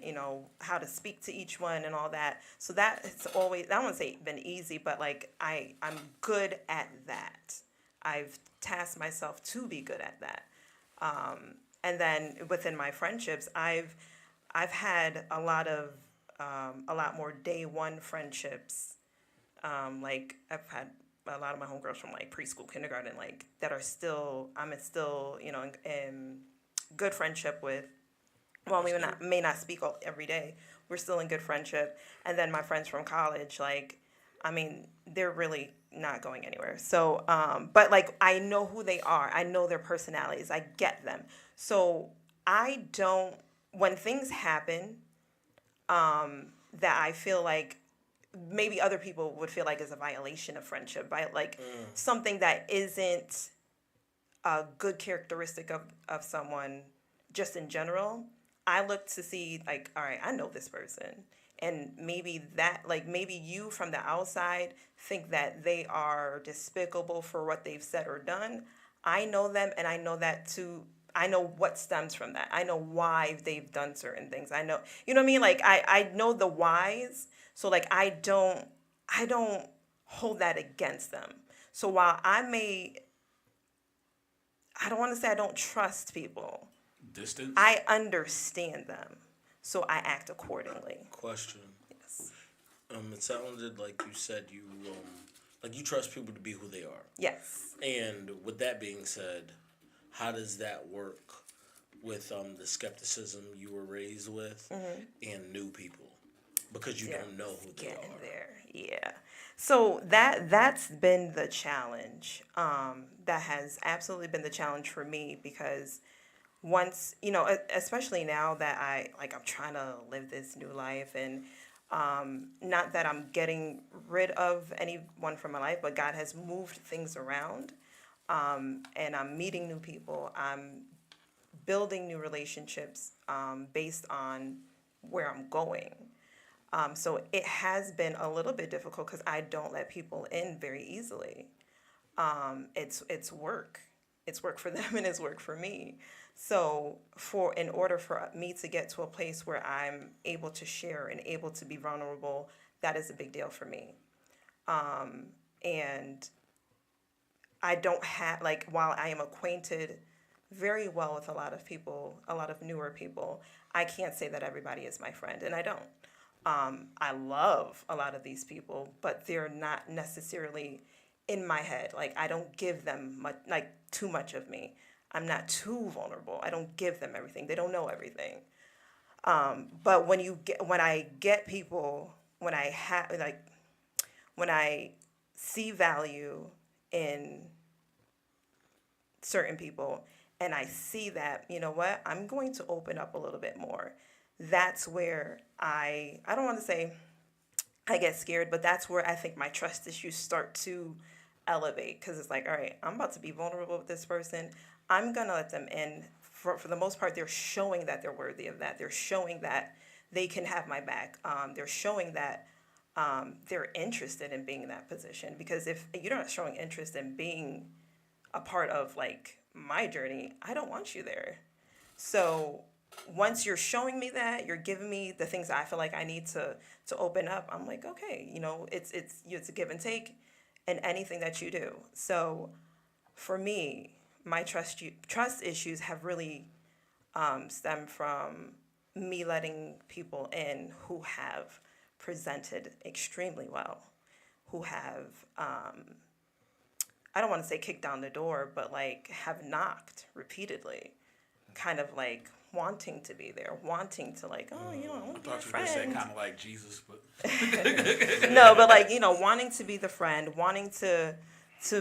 how to speak to each one and all that. So that it's always, I don't want to say been easy, but I'm good at that. I've tasked myself to be good at that. And then within my friendships, I've had a lot more day one friendships. I've had a lot of my homegirls from preschool, kindergarten, that are still, I'm still, in good friendship with. Well, we may not speak every day. We're still in good friendship. And then my friends from college, they're really, not going anywhere. So, but like I know who they are. I know their personalities. I get them. So I don't. When things happen, that I feel like maybe other people would feel like is a violation of friendship, by like something that isn't a good characteristic of someone just in general. I look to see like, all right, I know this person. And maybe that, like maybe you from the outside think that they are despicable for what they've said or done. I know them and I know that too. I know what stems from that. I know why they've done certain things. I know, you know what I mean? Like I know the whys. So like I don't hold that against them. So while I don't want to say I don't trust people. Distance. I understand them. So I act accordingly. Question. Yes. It sounded like you said you like you trust people to be who they are. Yes. And with that being said, how does that work with the skepticism you were raised with and new people? Because you don't know who they Getting are. there. Yeah. So that's been the challenge. That has absolutely been the challenge for me because once, especially now that I'm trying to live this new life and not that I'm getting rid of anyone from my life, but God has moved things around. And I'm meeting new people. I'm building new relationships based on where I'm going. So it has been a little bit difficult because I don't let people in very easily. It's work. It's work for them and it's work for me. So in order for me to get to a place where I'm able to share and able to be vulnerable, that is a big deal for me. And I don't have, like, while I am acquainted very well with a lot of people, a lot of newer people, I can't say that everybody is my friend, and I don't. I love a lot of these people, but they're not necessarily in my head. Like, I don't give them much, like, too much of me. I'm not too vulnerable. I don't give them everything. They don't know everything. But when I get people, when I see value in certain people and I see that, you know what, I'm going to open up a little bit more. That's where I don't want to say I get scared, but that's where I think my trust issues start to elevate because it's like, all right, I'm about to be vulnerable with this person. I'm going to let them in. For the most part, they're showing that they're worthy of that. They're showing that they can have my back. They're showing that they're interested in being in that position. Because if you're not showing interest in being a part of like my journey, I don't want you there. So once you're showing me that, you're giving me the things that I feel like I need to open up, I'm like, okay, it's a give and take in anything that you do. So for me, my trust issues have really stemmed from me letting people in who have presented extremely well, who have I don't want to say kicked down the door, but like have knocked repeatedly, kind of like wanting to be there, wanting to like, oh, I want to be your I thought you were going to say friend. kind of like Jesus, but No, but like, wanting to be the friend, wanting to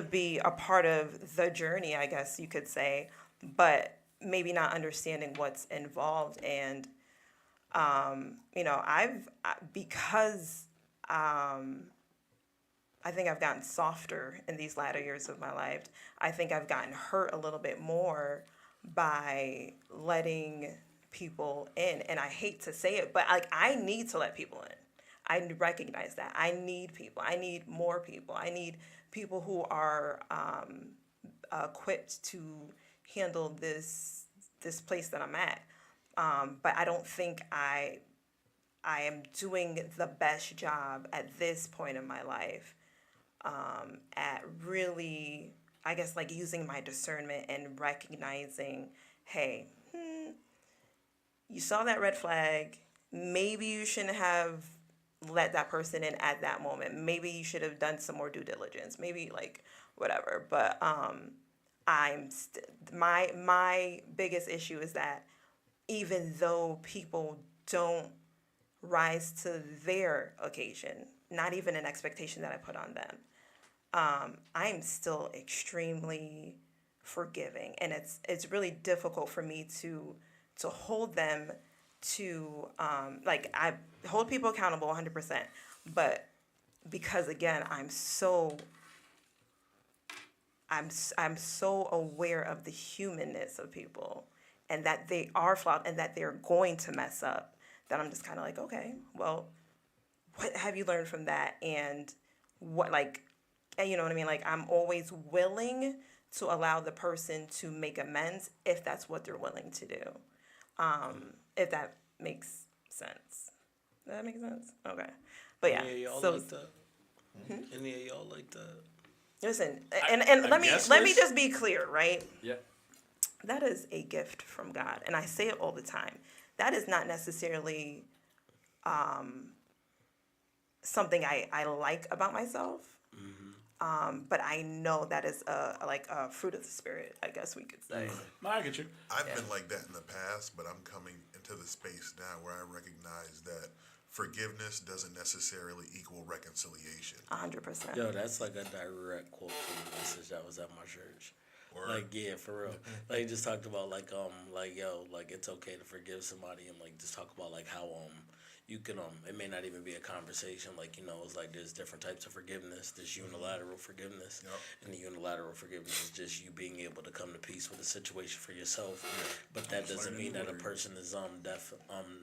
be a part of the journey, I guess you could say, but maybe not understanding what's involved. And, because I think I've gotten softer in these latter years of my life. I think I've gotten hurt a little bit more by letting people in. And I hate to say it, but like I need to let people in. I recognize that. I need people. I need more people. I need people who are equipped to handle this place that I'm at. But I don't think I am doing the best job at this point in my life at really, I guess, like using my discernment and recognizing, hey, you saw that red flag. Maybe you shouldn't have let that person in at that moment. Maybe you should have done some more due diligence. Maybe like whatever. But my biggest issue is that even though people don't rise to their occasion, not even an expectation that I put on them, I'm still extremely forgiving, and it's really difficult for me to hold them to like I hold people accountable 100%, but because again I'm so aware of the humanness of people and that they are flawed and that they're going to mess up, that I'm just kind of like, okay, well, what have you learned from that? And what, like, and you know what I mean? Like, I'm always willing to allow the person to make amends if that's what they're willing to do. If that makes sense. Does that make sense? Okay. But yeah. Any of y'all So like that? Any of y'all like that? listen, and let me guess let me this- just be clear, right? Yeah. That is a gift from God, and I say it all the time. That is not necessarily something I like about myself. But I know that is a fruit of the spirit, I guess we could say. No, I get you. I've been like that in the past, but I'm coming into the space now where I recognize that forgiveness doesn't necessarily equal reconciliation. 100%. Yo, that's like a direct quote from the message that was at my church. Word. Like, yeah, for real. Like, he just talked about like yo, like it's okay to forgive somebody, and like just talk about like how you can it may not even be a conversation, like, you know, it's like there's different types of forgiveness. There's unilateral forgiveness, and the unilateral forgiveness is just you being able to come to peace with a situation for yourself. But that doesn't mean that a person is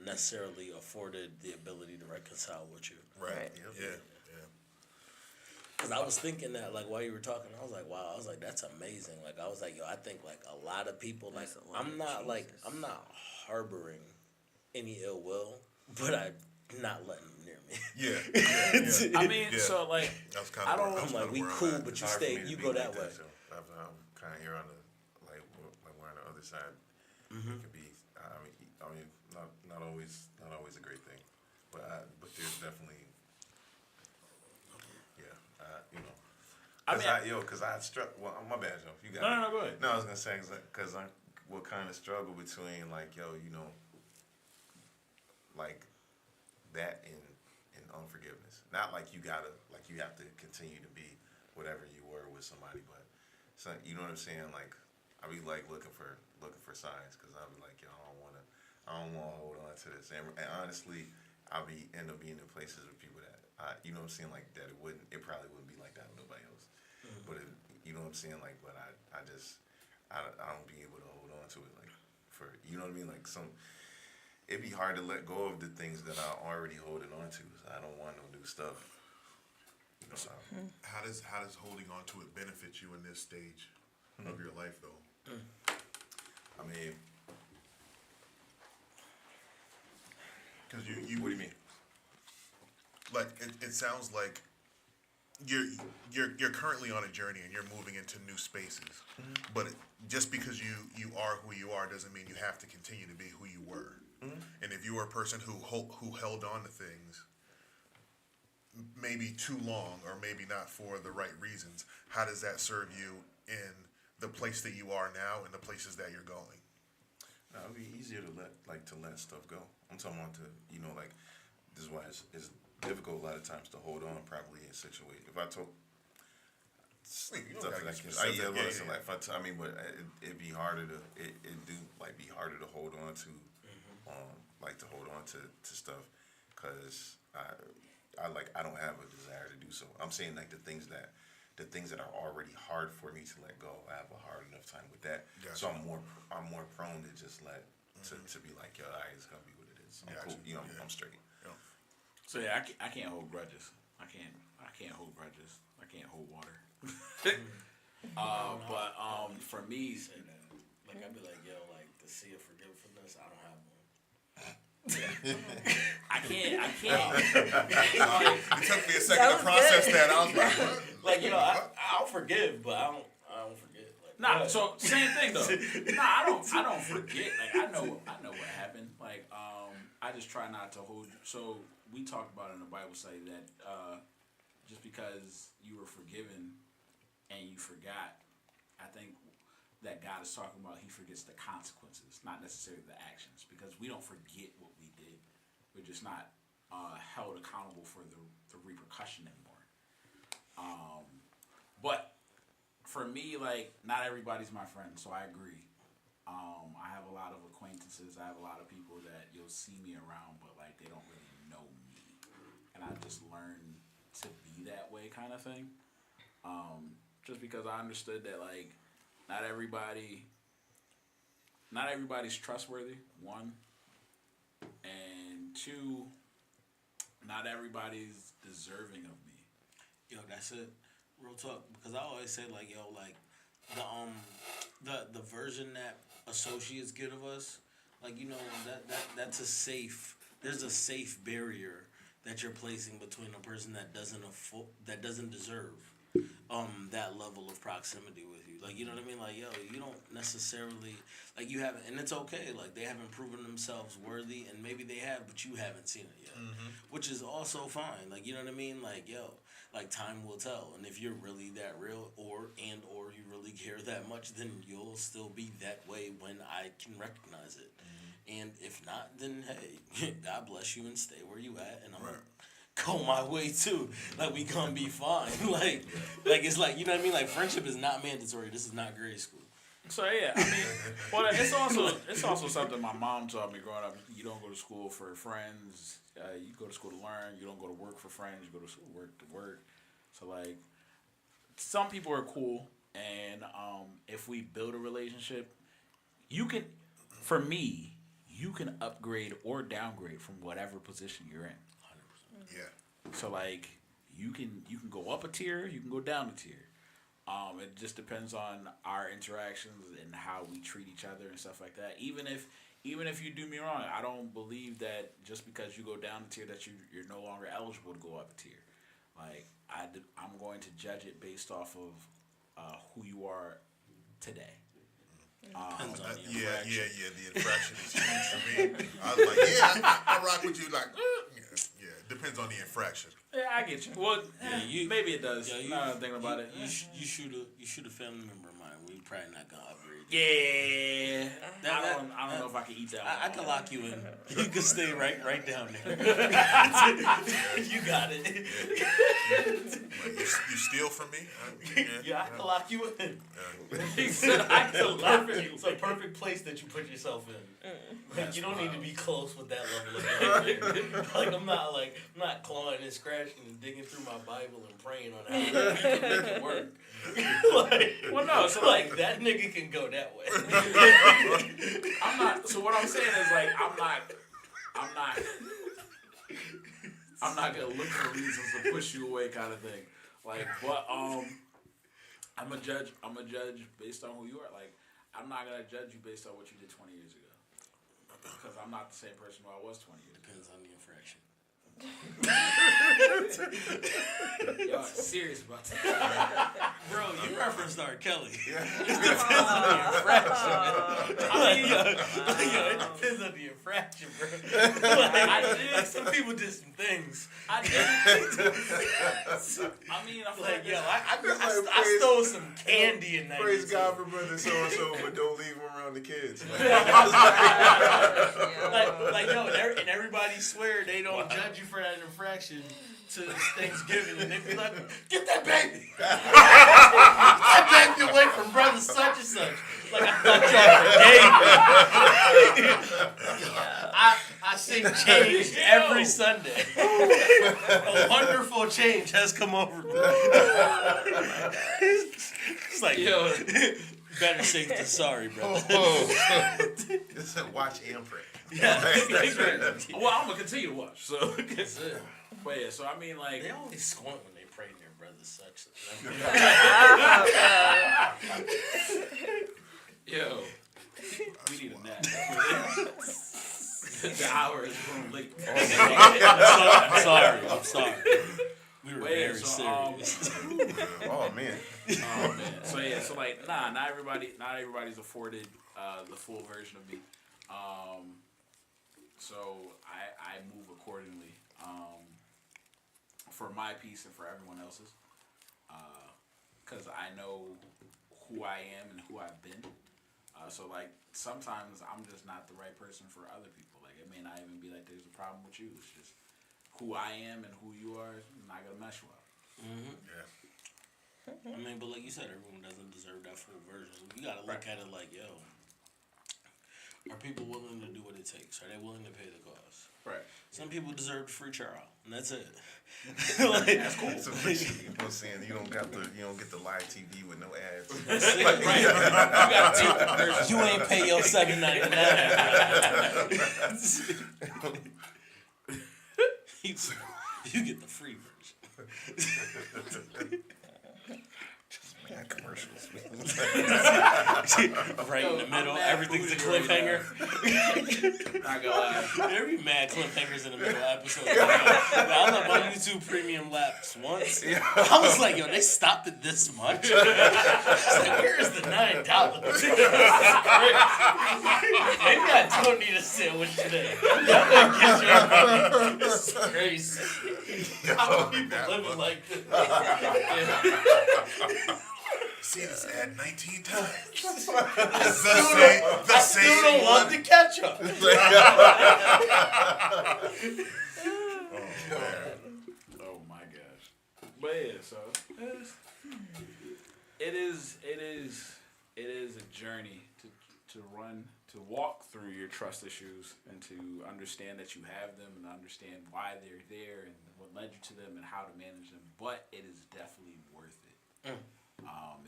necessarily afforded the ability to reconcile with you. Right. Yeah. Cause I was thinking that, like, while you were talking, I was like, wow, I was like, that's amazing. Like, I was like, yo, I think like a lot of people, like, I'm not harboring any ill will, but I'm not letting them near me. Yeah. I mean, Yeah. so like, That's kind I of don't- where, I'm like, we where I'm cool, at. but you Hard for stay, me to you be go like that way. too. I'm kind of here on the like we're on the other side. It could be. I mean, not always a great thing, but there's definitely. Yeah, you know. Cause I struck. Well, my bad, Joe. You got it. No, go ahead. No, I was gonna say because I will kind of struggle between like, yo, you know, like that and unforgiveness. Not like you have to continue to be whatever you were with somebody, but you know what I'm saying? Like I be like looking for signs, because I'll be like, yo, I don't want to hold on to this, and honestly, I'll end up being in places with people that you know what I'm saying, like that it probably wouldn't be like that with nobody else, but you know what I'm saying, like, but I don't be able to hold on to it, like, for, you know what I mean, like it'd be hard to let go of the things that I'm already holding on to. So I don't want no new stuff. You know, How does holding on to it benefit you in this stage of your life, though? I mean, Because what do you mean? like it sounds like you're currently on a journey and you're moving into new spaces, but just because you are who you are doesn't mean you have to continue to be who you were. And if you were a person who held on to things maybe too long or maybe not for the right reasons, how does that serve you in the place that you are now and the places that you're going? No, it'd be easier to let stuff go. I'm talking about you know, like, this is why it's difficult a lot of times to hold on properly in situation. If I told You don't stuff gotta like get that, specific. Yeah. like, I mean, but it'd be harder to be harder to hold on to, like to hold on to stuff, cause I don't have a desire to do so. I'm saying like the things that are already hard for me to let go, I have a hard enough time with that. Gotcha. So I'm more prone to just to be like, yo, it's gonna be what it is. I'm Gotcha. cool. You know, Yeah. I'm straight. So yeah, I can't hold grudges. I can't hold grudges. I can't hold water. But for me, Say that. Like, I'd be like, yo, like, the sea of forgiveness, I don't have one. I can't. It took me a second That to was process good. that. I was like, what? Like, you know, I'll forgive, but I don't forget. Like, Nah, what? so same thing though. Nah, I don't forget. Like, I know what happened. Like, I just try not to hold. So we talked about in the Bible study that just because you were forgiven and you forgot, I think that God is talking about He forgets the consequences, not necessarily the actions, because we don't forget what we did. We're just not held accountable for the repercussion anymore. But for me, like, not everybody's my friend, so I agree. I have a lot of acquaintances. I have a lot of people that you'll see me around, but like they don't really know me, and I just learned to be that way, kind of thing. Just because I understood that like not everybody's trustworthy. One, and two, not everybody's deserving of me. Yo, that's it. Real talk. Because I always say like, yo, like the version that associates get of us, like, you know, that's a safe. There's a safe barrier that you're placing between a person that doesn't deserve that level of proximity with you. Like, you know what I mean? Like, yo, you don't necessarily, like, you haven't, and it's okay. Like, they haven't proven themselves worthy, and maybe they have, but you haven't seen it yet, which is also fine. Like, you know what I mean? Like, yo, like, time will tell. And if you're really that real, or you really care that much, then you'll still be that way when I can recognize it. And if not, then hey, God bless you and stay where you at, and I'm gonna go my way too. Like, we gonna be fine. like it's like, you know what I mean? Like, friendship is not mandatory. This is not grade school. So yeah, I mean, well, it's also something my mom taught me growing up. You don't go to school for friends. You go to school to learn. You don't go to work for friends. You go to school work to work. So like, some people are cool, and if we build a relationship, you can, for me, you can upgrade or downgrade from whatever position you're in. 100%. Yeah. So like, you can go up a tier, you can go down a tier. It just depends on our interactions and how we treat each other and stuff like that. Even if you do me wrong, I don't believe that just because you go down a tier that you're no longer eligible to go up a tier. Like, I'm going to judge it based off of who you are today. Depends on the Yeah. infraction. The infraction is huge for me. I was like, I rock with you. Like, yeah. Depends on the infraction. Yeah, I get you. Well, maybe it does. Yeah, Now that I'm thinking about it. You shoot a family member of mine. We probably not gonna upgrade. Yeah. I don't know if I can eat that one. I can lock you in. You can stay right down there. You got it. Like, you steal from me? Yeah, I can lock you in. He said I can laugh at you. It's a perfect place that you put yourself in. Like, you don't need to be close with that level of behavior. Like, I'm not clawing and scratching and digging through my Bible and praying on how to make it work. Like, well, no, so like that nigga can go that way. I'm not. So what I'm saying is like I'm not gonna look for reasons to push you away, kind of thing. Like, but I'm a judge based on who you are. Like, I'm not gonna judge you based on what you did 20 years ago, because I'm not the same person who I was 20 years ago. Depends on the infraction. Y'all are serious about that. Bro, you referenced R. Kelly. Oh. I mean, yo, it depends on the infraction, bro. Like, some people did some things. I mean, I'm Like, yo, It's like I stole some candy in that. Praise God for brother so and so, but don't leave him around the kids. Like, yo, and everybody swear they don't judge you for that infraction to Thanksgiving, and they be like, get that baby! Get that baby away from brother such and such. Like, I thought y'all forgave me. I sing change every Sunday. A wonderful change has come over me. It's like, yo, better safe than sorry, brother. Just watch and pray. Yeah. Well, I'm gonna continue to watch. So, but yeah. So I mean, like, They always squint when they pray to their brother such. yo, we need a nap. The hour is running late. I'm sorry. We were very serious. Oh man. So yeah, so like, not everybody's afforded the full version of me. So I move accordingly for my piece and for everyone else's, because I know who I am and who I've been. So like, sometimes I'm just not the right person for other people. Like, it may not even be like there's a problem with you. It's just who I am and who you are is not gonna mesh well. Mm-hmm. Yeah. I mean, but like you said, everyone doesn't deserve that full version. You gotta look at it like, yo, are people willing to do what it takes? Are they willing to pay the cost? Right. Some people deserve free trial, and that's it. That's cool. So, you know what I'm saying? You don't get the live TV with no ads. That's it, right? You gotta take the version. You ain't pay your $7.99. You get the free version. Yeah, commercials. Right in the middle, everything's a cliffhanger. Not gonna lie. There be mad cliffhangers in the middle of episodes. I let my YouTube premium lapse once. I was like, yo, they stopped it this much? It's like, where is the $9? Maybe I don't need a sandwich today. It's crazy. How people living like this? See this ad 19 times. I still don't want the ketchup. Oh my gosh. But yeah, so it is a journey to walk through your trust issues and to understand that you have them and understand why they're there and what led you to them and how to manage them. But it is definitely worth it.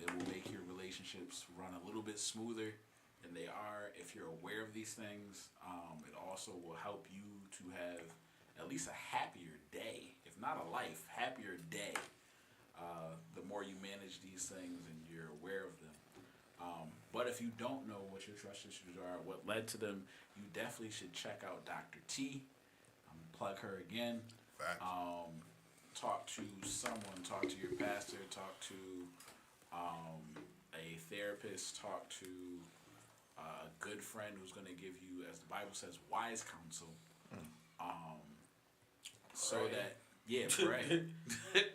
It will make your relationships run a little bit smoother than they are if you're aware of these things. It also will help you to have at least a happier day, if not a life, happier day. The more you manage these things and you're aware of them. But if you don't know what your trust issues are, what led to them, you definitely should check out Dr. T. Plug her again. Facts. Talk to someone, talk to your pastor, talk to a therapist, talk to a good friend who's going to give you, as the Bible says, wise counsel. So that, yeah, pray.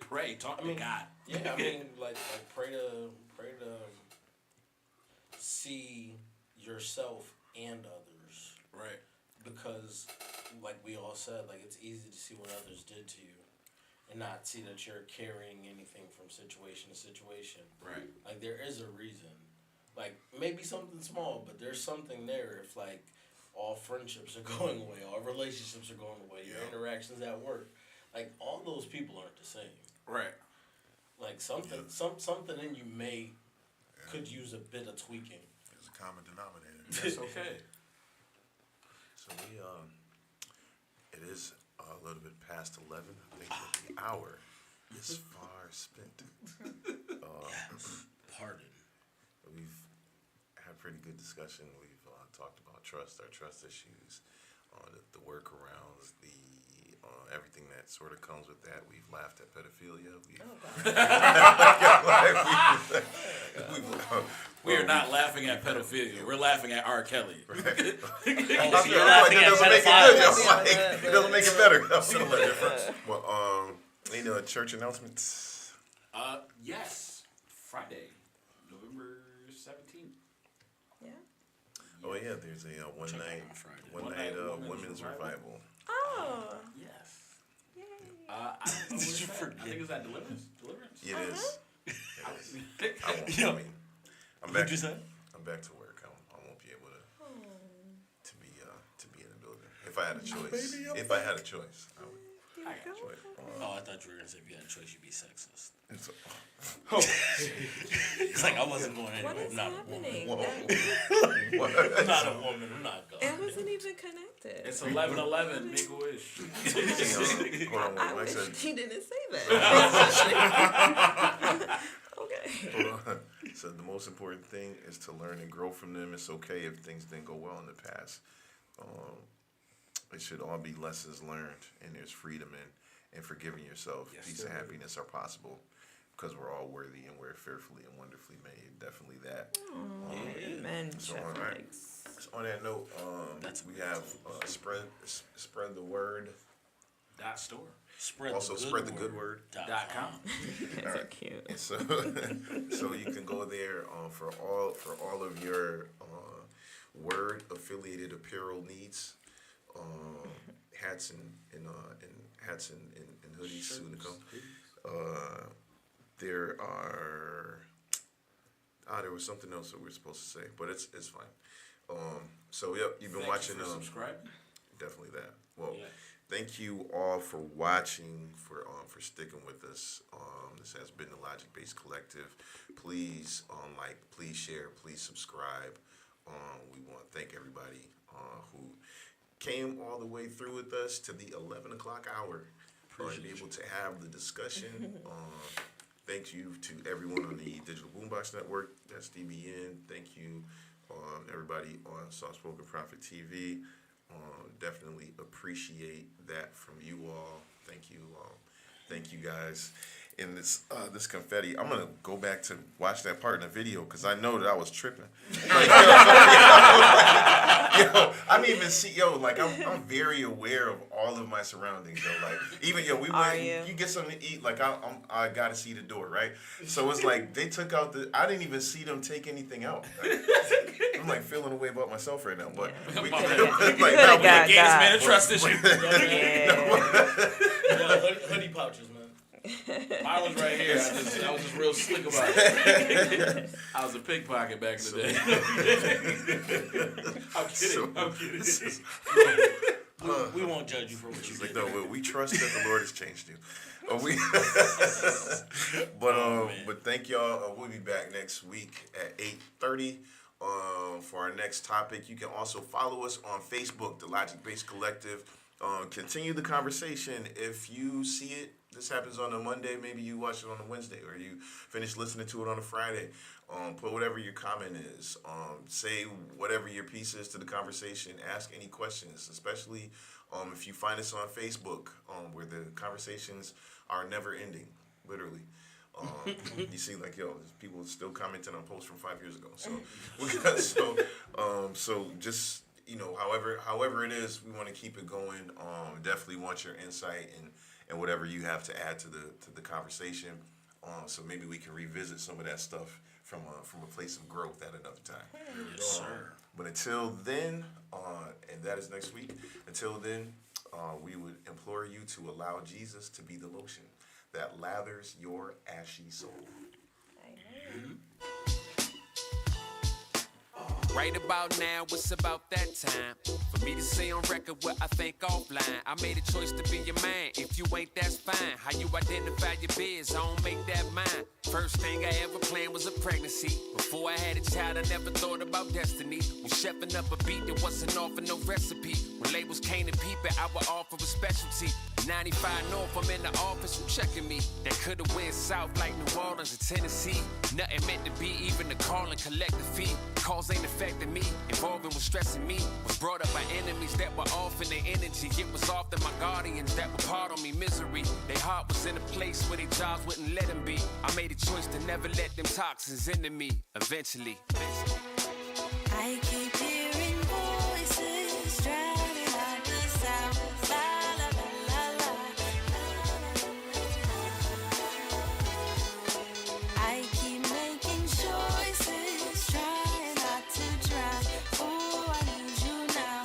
Pray, talk to God. Yeah, I mean, like pray to see yourself and others. Right. Because, like we all said, like it's easy to see what others did to you, and not see that you're carrying anything from situation to situation. Right. Like there is a reason. Like maybe something small, but there's something there. If like all friendships are going away, all relationships are going away, your interactions at work, like all those people aren't the same. Right. Like something in you could use a bit of tweaking. There's a common denominator. That's okay. So it is a little bit past 11. I think that the hour is far spent. Pardon. We've had a pretty good discussion. We've talked about trust, our trust issues, the workarounds, the everything that sort of comes with that. We've laughed at pedophilia. We are not laughing at pedophilia. We're laughing at R. Kelly. Right. Oh, so you're laughing at pedophiles. It doesn't make it better. Similar difference. Well, church announcements. Yes. Friday, November 17th. Yeah. Oh yeah, there's a one Check night out on Friday. one night women's revival. Oh. Yes. Yay. I don't know Did where you it's at. forget? I think it's at Deliverance. Deliverance. It is. It is. I won't. Yo, I mean, I'm back. What'd you say? I'm back to work. I won't be able to be in the building. If I had a choice, I would. I got you. Oh, I thought you were gonna say if you had a choice, you'd be sexist. It's It's like I wasn't going anywhere. What is I'm not happening? a woman. what? I'm not a woman. I'm not going. It wasn't even connected. It's 11:11. Make a wish. Hold on, I like I wish said, he didn't say that. Okay. hold on. So the most important thing is to learn and grow from them. It's okay if things didn't go well in the past. It should all be lessons learned, and there's freedom in forgiving yourself. Yes, Peace sir. and happiness are possible because we're all worthy and we're fearfully and wonderfully made. Definitely that. Amen. So, Chef all right. Mike's. So on that note, we have .store. spread the good word. .com. That's so cute. And so you can go there for all of your word affiliated apparel needs, hats and hoodies soon to come. there are. There was something else that we were supposed to say, but it's fine. So yep, you've been watching. Subscribe. Definitely that. Well, Yeah. thank you all for watching, for sticking with us. This has been the Logic Based Collective. Please like, please share, please subscribe. We want to thank everybody who came all the way through with us to the 11 o'clock hour and be able to have the discussion. Thank you to everyone on the Digital Boombox Network. That's DBN. Thank you, everybody on Soft Spoken Prophet TV. Definitely appreciate that from you all. Thank you. Thank you guys. In this confetti, I'm gonna go back to watch that part in the video because I know that I was tripping. Like, yo, I didn't even see. I'm very aware of all of my surroundings. Yo, like even we went. You get something to eat. Like I gotta see the door, right? So it's like they took out I didn't even see them take anything out. Like, I'm like feeling a way about myself right now, but we Gaines man of trust issue. Hoodie pouches, man. Mine was right here. I was just real slick about it. I was a pickpocket back in the day. I'm kidding. We won't judge you for what you did. No, we trust that the Lord has changed you. But thank y'all. We'll be back next week at 8:30 for our next topic. You can also follow us on Facebook, the Logic Based Collective. Continue the conversation. If you see it, this happens on a Monday, maybe you watch it on a Wednesday, or you finish listening to it on a Friday. Put whatever your comment is. Say whatever your piece is to the conversation. Ask any questions, especially if you find us on Facebook, where the conversations are never ending, literally. You see, like, people still commenting on posts from 5 years ago. So just, however it is, we want to keep it going. Definitely want your insight and whatever you have to add to the conversation. So maybe we can revisit some of that stuff from a place of growth at another time. Yes, sir. But until then, and that is next week. Until then, we would implore you to allow Jesus to be the lotion that lathers your ashy soul. Right about now, it's about that time for me to say on record what I think offline. I made a choice to be your man. If you ain't, that's fine. How you identify your biz, I don't make that mine. First thing I ever planned was a pregnancy. Before I had a child, I never thought about destiny. Was chefing up a beat that wasn't offer no recipe. When labels came to peep it, I would offer a specialty. 95 North, I'm in the office, who checking me? That could've went south like New Orleans or Tennessee. Nothing meant to be, even the call and collect the fee. Calls ain't affecting me, involving was stressing me. Was brought up by enemies that were off in their energy. It was often my guardians that were hard on me, misery. Their heart was in a place where their jobs wouldn't let them be. I made a choice to never let them toxins into me, eventually. I keep hearing voices drowning out the sound. La la la la la. I keep making choices, trying not to drown. Oh, I need you now.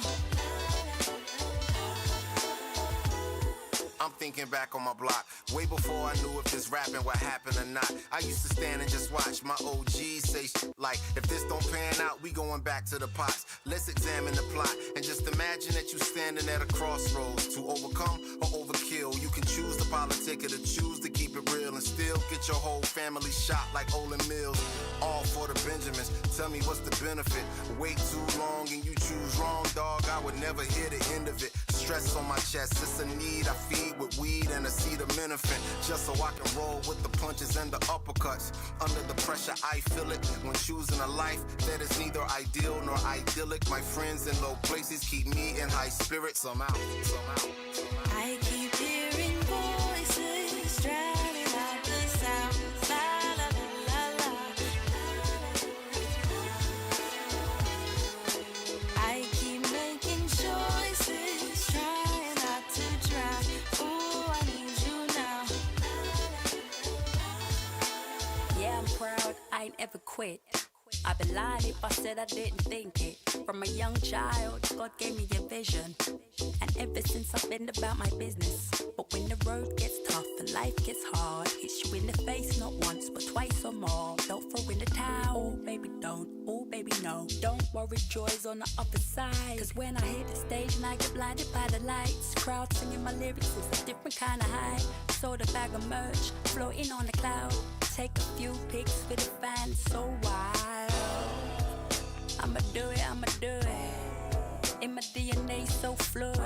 I'm thinking back on my block, way before I knew if this rapping would happen or not. I used to stand and just watch my OGs say shit like, if this don't pan out, we going back to the pots. Let's examine the plot and just imagine that you standing at a crossroads. To overcome or overkill, you can choose the politic or to choose to keep it real and still get your whole family shot like Olin Mills. All for the Benjamins, tell me what's the benefit? Wait too long and you choose wrong, dog, I would never hear the end of it. Stress on my chest, it's a need I feed with weed and acetaminophen, just so I can roll with the punches and the uppercuts. Under the pressure I feel it when choosing a life that is neither ideal nor idyllic. My friends in low places keep me in high spirits. Somehow. I keep hearing voices drowning out the sound. La la la la la. I keep making choices, trying not to drown. Oh, I need you now. Yeah, I'm proud, I ain't ever quit. I'd be lying if I said I didn't think it. From a young child, God gave me a vision. And ever since I've been about my business. But when the road gets tough and life gets hard, hits you in the face not once but twice or more. Don't throw in the towel, baby don't. Oh baby no. Don't worry, joy's on the other side. Cause when I hit the stage and I get blinded by the lights, crowd singing my lyrics is a different kind of high. Sold a bag of merch, floating on the cloud. Take a few pics for the fans, so wild. I'ma do it, I'ma do it. In my DNA so fluid.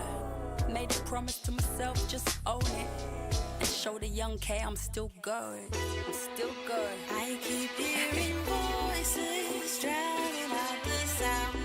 Made a promise to myself, just own it. And show the young K I'm still going. I'm still going. I keep hearing voices drowning out the sound.